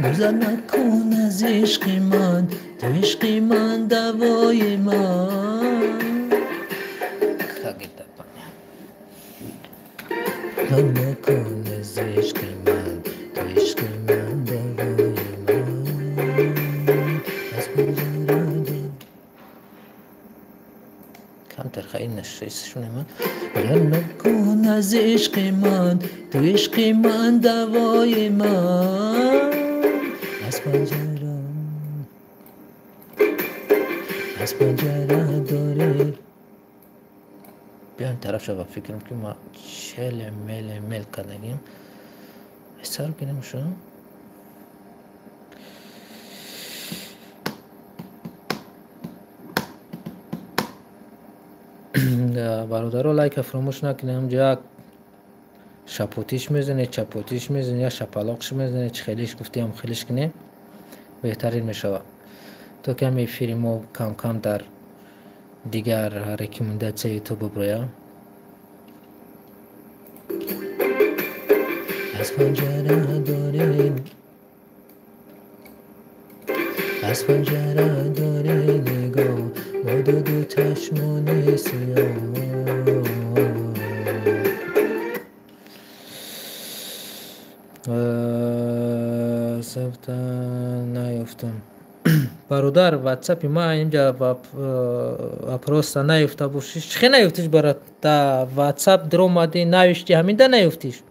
گذر نکن از عشق من، تو عشق من دوای من. گذر نکن از عشق من، تو عشق من دوای من. از بزرگی کمتر خیلی نشریسشونه من. گذر نکن از عشق من، تو عشق من دوای من. از پنجره داره. بیایم طرف شد و فکرم که ما چل مل کردگیم اثر کنیم شو. برادر لایک فراموش نکنیم. همجا شپوتیش میزنه، چپوتیش میزنه یا شپلاقش میزنه، چه خیلیش گفتی هم خیلیش کنه بهترین میشود. تو کمی فیلمو کم کم در دیگر ریکومنداسی یوتیوب ببرایم. از پنجره داره، از پنجره داره نگاه با دو چشمان سیاه. سفت نیفتم برادر واتساپ ما اینجا اپروست نیفته باشیش. چخی نیفتیش برات تا واتساپ در اومدی نوشتی همین ده نیفتیش.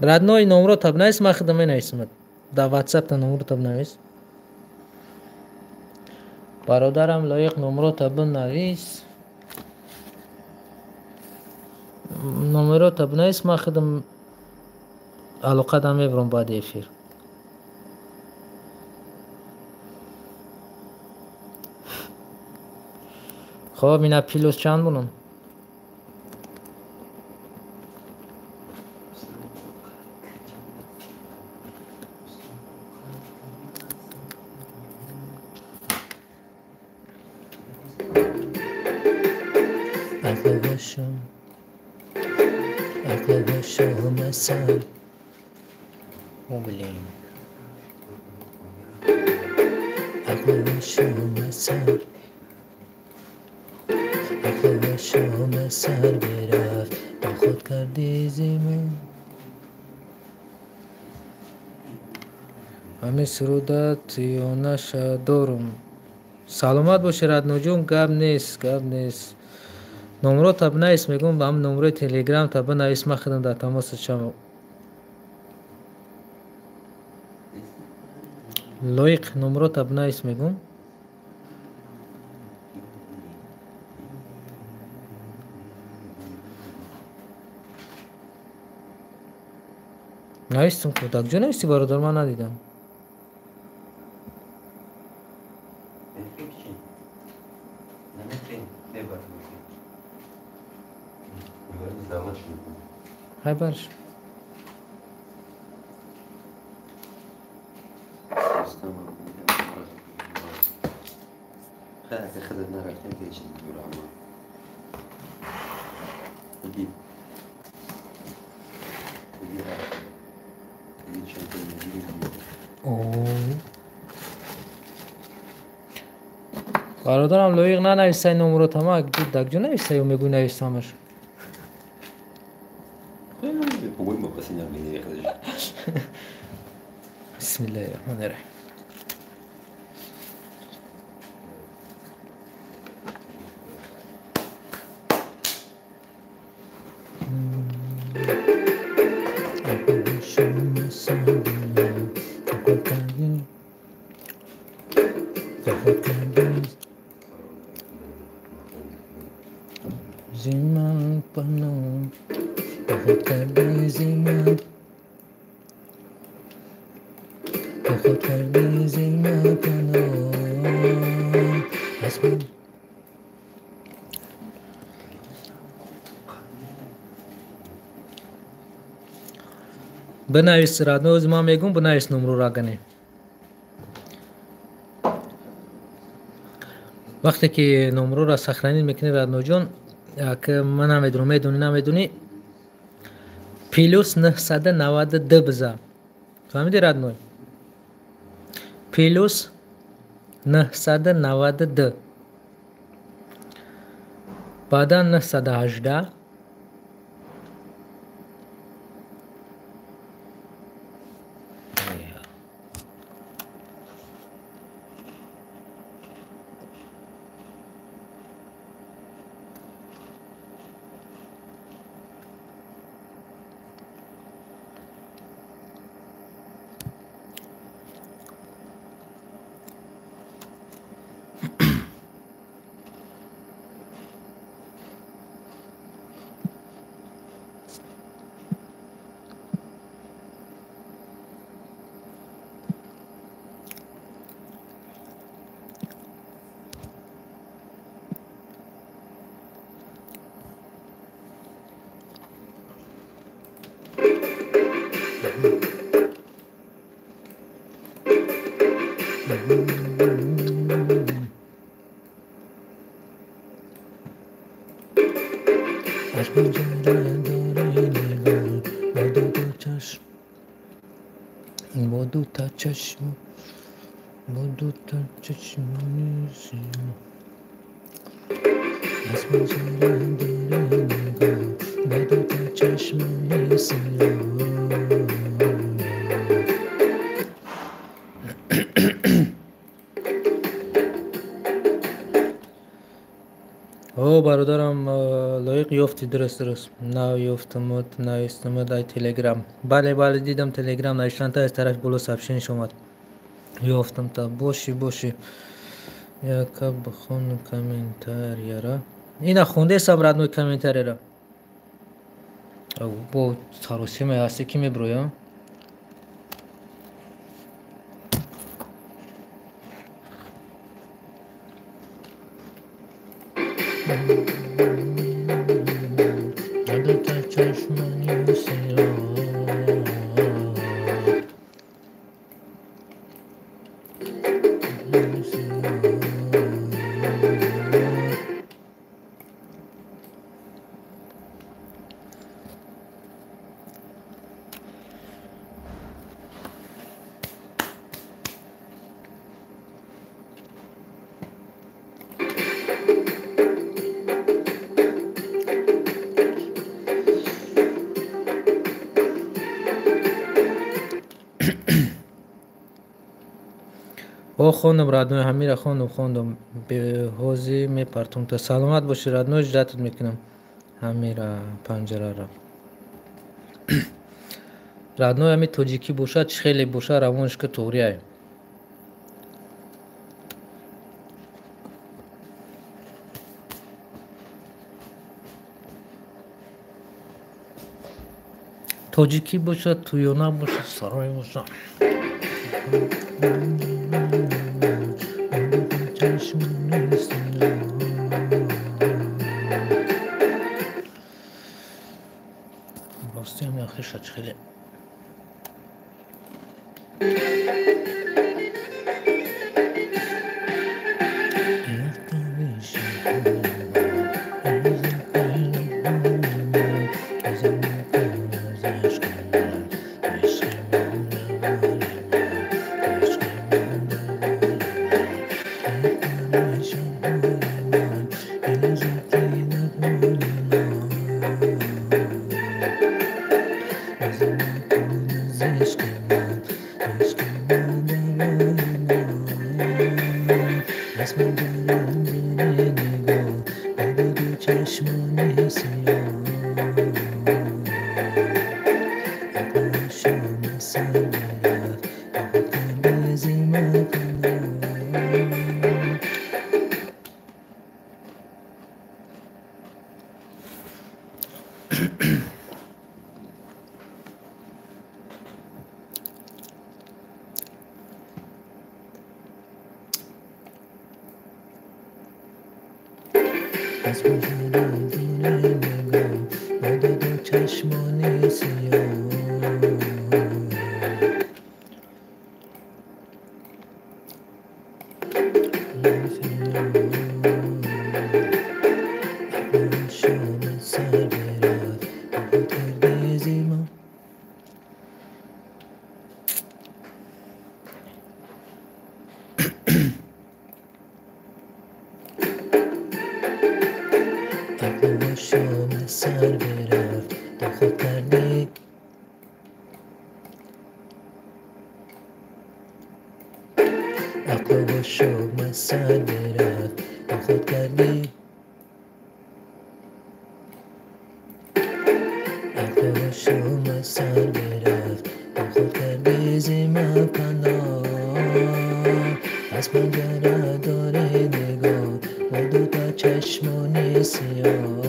ردنوی نمرو تب نیست ما خدمه نیستمد دا واتساپ تا نمرو تب نیست. برادرم لایق نمرو تب نیست، نمرو تب نیست ما خدم علاقه دا میبرم بعد افیر. خب اینا پیلوس چند بونم؟ عقل باشو مثل مبلیم، عقل باشو مثل، عقل باشو مثل برفت با خود کردی زیمون. همین سرودت یا نشه دارم. سلامت باشی ردنو جون. گب نیست نمره تب نیست میگم با هم نمره تلگرام تب نیست ما خودم در تماس شما. لایق نمره تب نیست میگم. نویستم کودک جو نویستی برادر من ندیدم. های برش خیلی خودت نرفتیم که چیزی برای ما برادرم لایق ننویسه نمرات همه دک جو نویسه یا میگو نویسمش. بسم الله الرحمن الرحیم. زمان پناه خود کردی زمان خود کردی زمان پناه اسم بنویس رادنو از ما میگم بنویس نمرو را کنی. وقتی که نمرو را سخرانی میکنی رادنو جان که من نمیدونم نمیدونی پلوس 992 بزن. فهمیدی رادنو؟ پلوس 992 بعدا 918 از پنجره داری نگاه با دو تا چشم نیستیم. از پنجره داری نگاه با دو تا چشم نیستیم. او برادرم لایق یافتی درست نه یافتم نه استم در تلگرام. بله دیدم تلگرام نشان تا از طرف بالا سابشینش اومد یافتم تا باشی یک بخون کامنتار یارا اینا خونده سب رادنو کامنتار یارا او با سروسی می هستی کی می برویم او خوندم رادنو همین خوندم به حوزی میپرتم تا سلامت باشی رادنو اجراتت میکنم همین پنجره را رادنو همین توجیکی باشد خیلی باشه روانش که طوریه توجیکی باشد تویونا باشد سرای باشد باستی هم آخرش خیلی پریشان حال من دل زدی نبال من بازی نکن از عشق من عشق من دوال من از من دارم زیر نگاه با دو چشمان سیاه عقل شام سر برفت آخد بزی مکنم از من دارم زیر نگاه با دو چشمان سیاه شام سر برفت آخد کرده زیما عقل شام سر برفت آخد کرده عقل شام سر برفت آخد کرده عقل شام سر برفت آخد کرده زیما پناه از پنجره داره نگاه با دو تا چشمان سیاه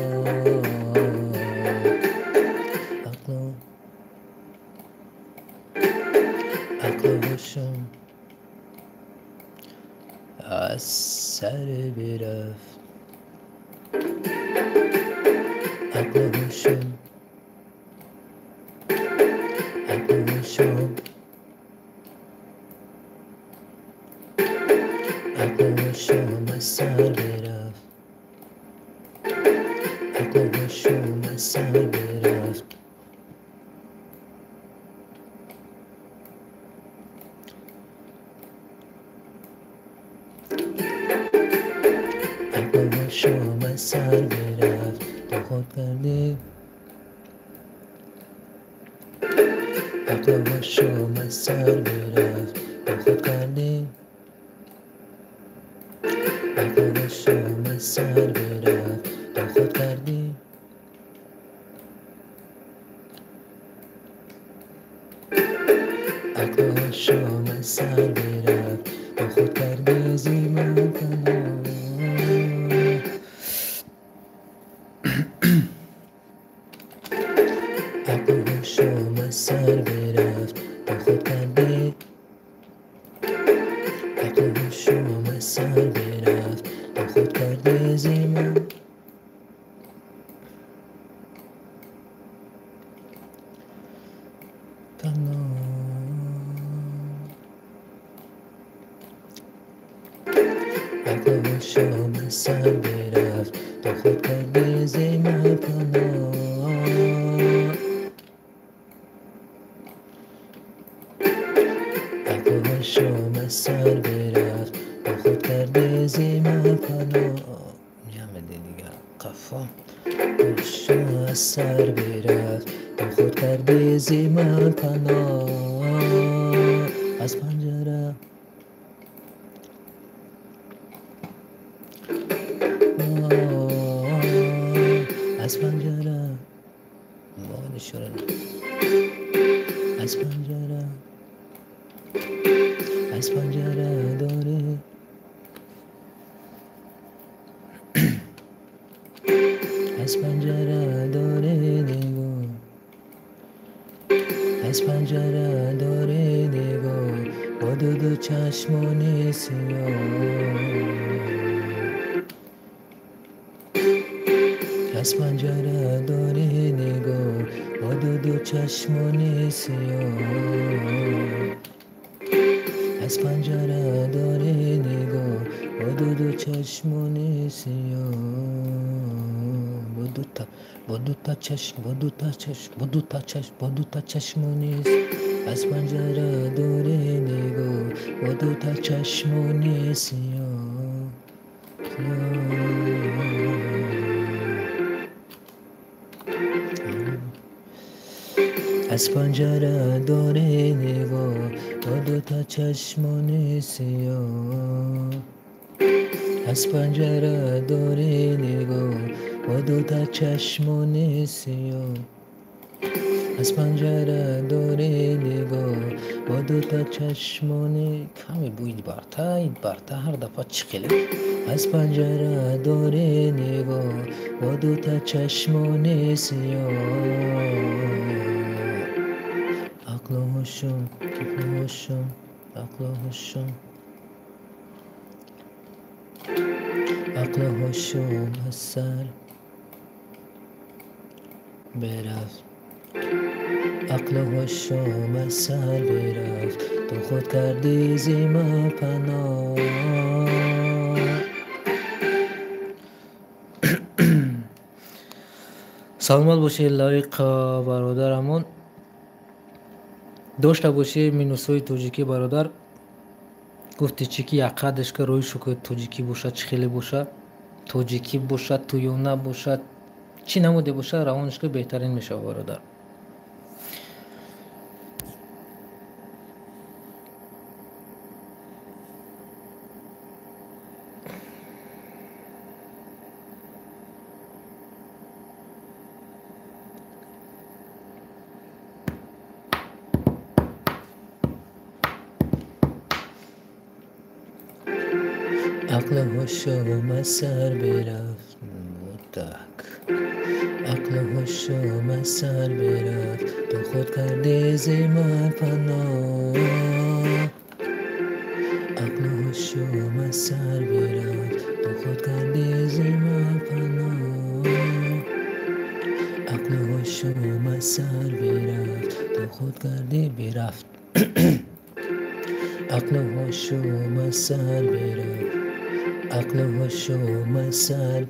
عقل شام از سر برفت عقل شام عقل شام عقل شام از سر برفت عقل شام از سر برفت عقل شام از سر برفت تا خود کرده عقل شام از سر برفت تا خود کرده عقل شام از سر برفت تا خود کرده عقل شام از سر برفت تا خود کرده زیما کنم عقل شام از سر برفت تا خود کرده عقل شام از سر برفت تا خود کرده زیما کنم عقل شام از سر برفت تا خود کرده زیما کنم عقل شام از سر برفت تا خود کرده زیما کنم میامده دیگه قفا شام از سر برفت تا خود کرده زیما کنم از پنجره از پنجره مانشون از پنجره از پنجره داره از پنجره داره نگاه از پنجره داره نگاه با دو چشمان سیاه از پنجره داره نگاه با دو چشمان سیاه از پنجره داره نگاه با دو چشمان سیاه با دو تا چشم با دو تا چشم با دو تا چشم با دو تا چشمان از پنجره داره نگاه با دو تا چشمان سیاه از پنجره داری نگاه با دوتا چشمان سیاه. از پنجره داری نگاه با دوتا چشمان سیاه. از پنجره داری نگاه با دوتا چشمان کمی بوید برتا هر دفعه چخیلی. از پنجره داری نگاه با دوتا چشمان سیاه. عقل و هوشم عقل و هوشم از سر برفت. عقل و هوشم از سر برفت تو خود کردی زیما پناه. سلامت باشی لایق برادرمون. داشته باشی مینوسوی توجیکی برادر گفتی چیکی یقدش که روی شو که توجیکی باشد چی خیلی باشد توجیکی باشد تویونه باشد چی نموده باشد روانش که بهترین میشه برادر. عقل و هوشم از سر برفت عقل و هوشم از سر برفت تو خود کردی زیما پناه. عقل و هوشم از سر برفت تو خود کردی زیما پناه. عقل و هوشم از سر برفت تو خود کردی برفت. عقل و هوشم از سر برفت. عقل و هوشم از سر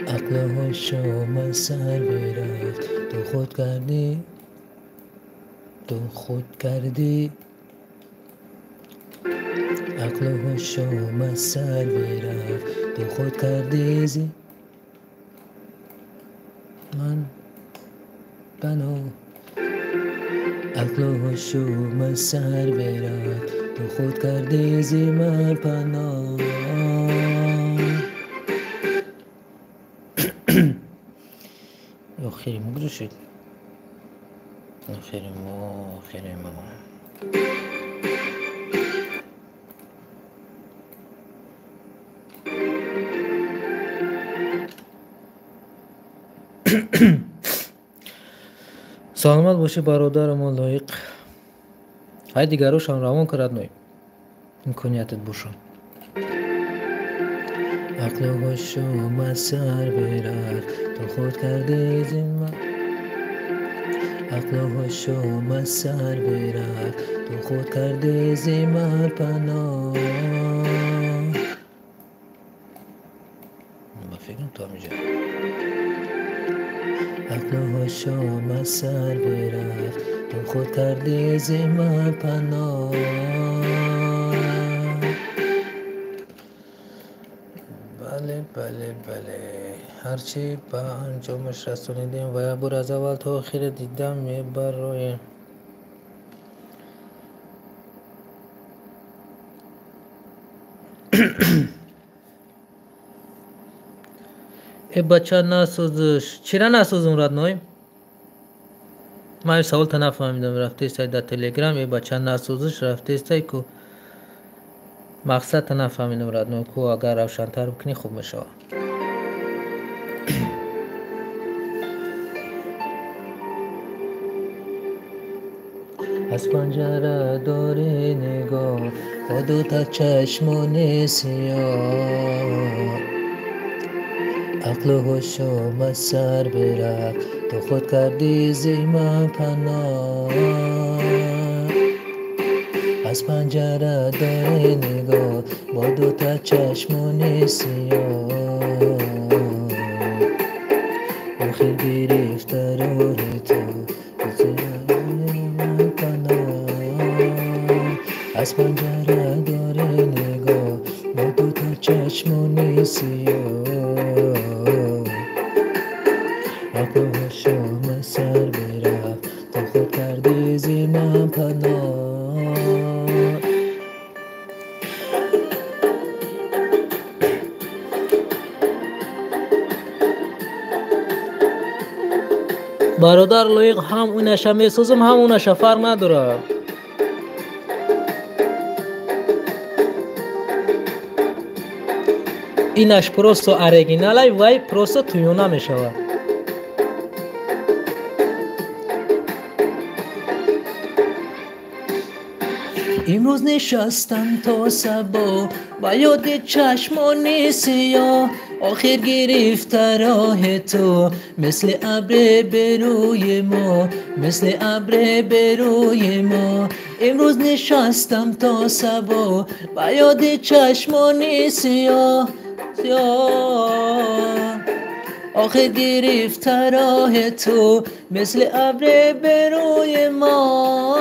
عقل و هوشم از سر برفت تو خود کردی عقل و هوشم از سر برفت تو خود کردی من بنا. عقل و هوشم از سر برفت تو خود کردی زیما پناه. آخری ما گذاشت شد آخری ما سلامت باشی برادر ما لایق. های دیگروش هم روان کرد نوی امکانیتت باشن. عقل و هوشم از سر برفت تو خود کردی زیما. عقل و هوشم از سر برفت تو خود کردی زیما پناه. با فکرم تو همیشه عقل و هوشم از سر برفت تو خود کردی زیما پناه. بله هرچی به انجامش رسوندیم و یه بار از اول تا آخر دیدم برای ای بچه نسوزش چرا نسوزم رد نوی من سوال تا نفهمیدم. رفته استای در تلگرام ای بچه نسوزش رفته استای که مقصد تا نفهمیدم رد نوی که اگر روشن‌تر بکنی خوب میشه. از پنجره داری نگاه با دوتا چشمان سیاه. عقل و هوشم از سر برفت تو خود کردی زیما پناه. از پنجره داری نگاه با دوتا چشمان سیاه. آخر گرفته راه تو از پنجره داری نگاه چشمانی سیاه عقل و هوشم سر برفت تو خود کردی زی من پناه برادر لایق هم اونش میسازم هم اونش فرق نداره اینش پروستو اریگینال وای پروستو تویونا میشود امروز نشستم تا صبح با یاد چشمانی سیاه آخر گرفت راه تو مثل ابر بروی ما مثل ابر بروی ما امروز نشستم تا صبح با یاد چشمانی سیاه آخه گرفت راه تو مثل ابر بروی ما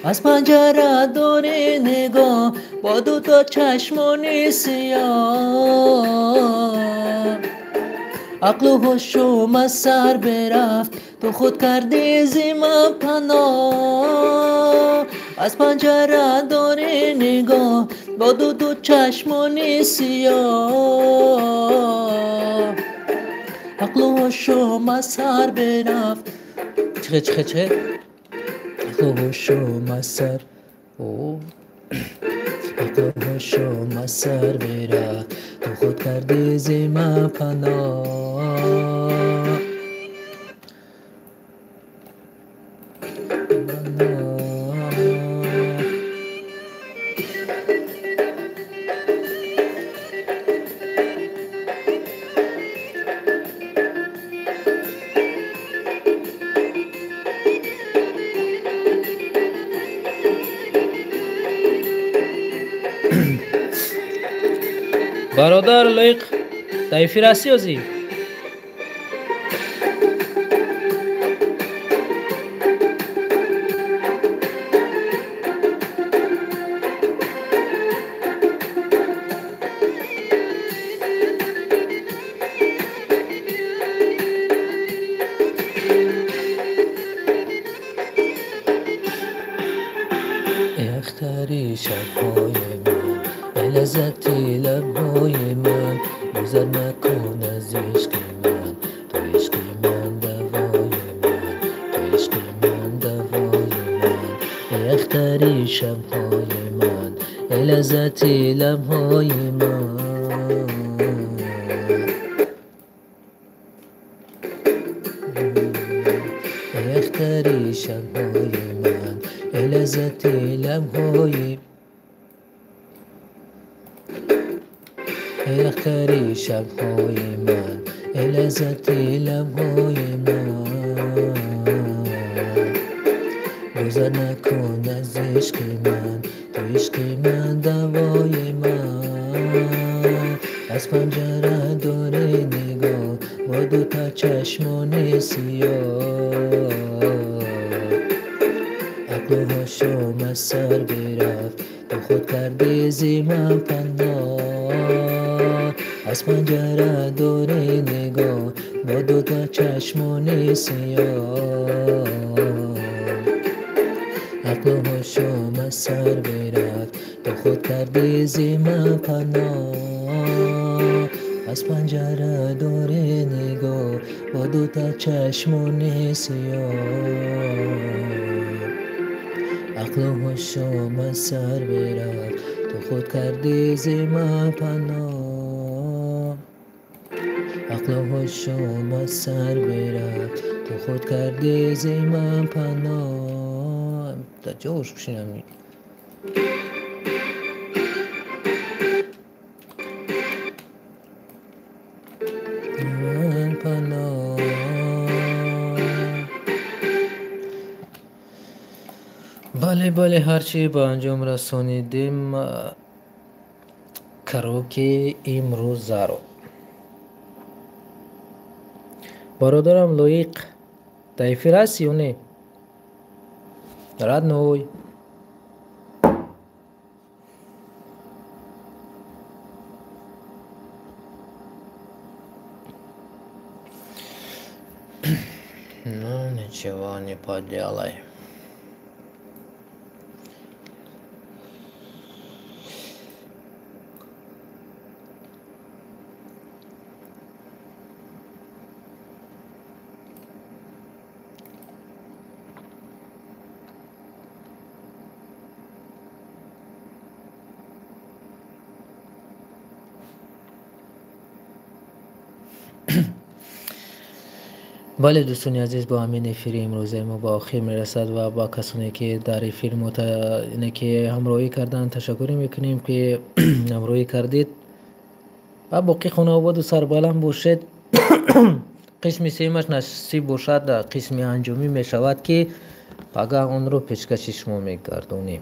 از پنجره داره نگاه با دوتا چشمانی سیاه عقل و هوشم از سر برفت تو خود کردی زی من پناه از پنجره داره نگاه با دو چشمانی سیاه عقل و هوشم از سر برفت چه عقل و هوشم از سر عقل و هوشم از سر برفت تو خود کردی زی من پناه برادر لایق تایفیر هستی ازی اختری شبهای من لذتی لبهای من گذر نکن از عشق من تو عشق من دوای من تو عشق من دوای من اختری شبهای من لذتی لبهای من اختری شبهای من لذتی لبهای اختری شبهای من لذتی لبهای من گذر نکن از عشق من تو عشق من دوای من از پنجره داره نگاه با دوتا چشمان سیاه عقل و هوشم از سر برفت تو خود کردی زی من پناه از پنجره داره نگاه با دوتا چشمان سیاه عقل و هوشم از سر برفت تو خود کردی زی من پناه از پنجره داره نگاه با دوتا چشمان سیاه عقل و هوشم از سر برفت تو خود کردی زی من پناه عقل و هوشم از سر برفت تو خود کردی زی من پناه تا جوش بشینم من پناه بله هرچی با انجام رسانیدیم کراوکه امروز رو برادرم لایق تایفیر هستی یا نه؟ رد نوی نهچوان پادیالی. بله دوستان عزیز، با همین افیری امروزه ما با آخر میرسد و با کسانی که در افیر که همراهی کردن تشکر میکنیم که همراهی کردید و باقی خانواده و سربلند باشد. قسم سیمش نصیب باشد، قسم انجامی میشود که پگاه اون رو پیشکش شما میگردونیم.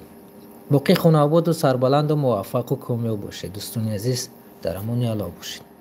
باقی خانواده و سربلند و موفق و کامیاب باشید دوستان عزیز، در امان الله باشید.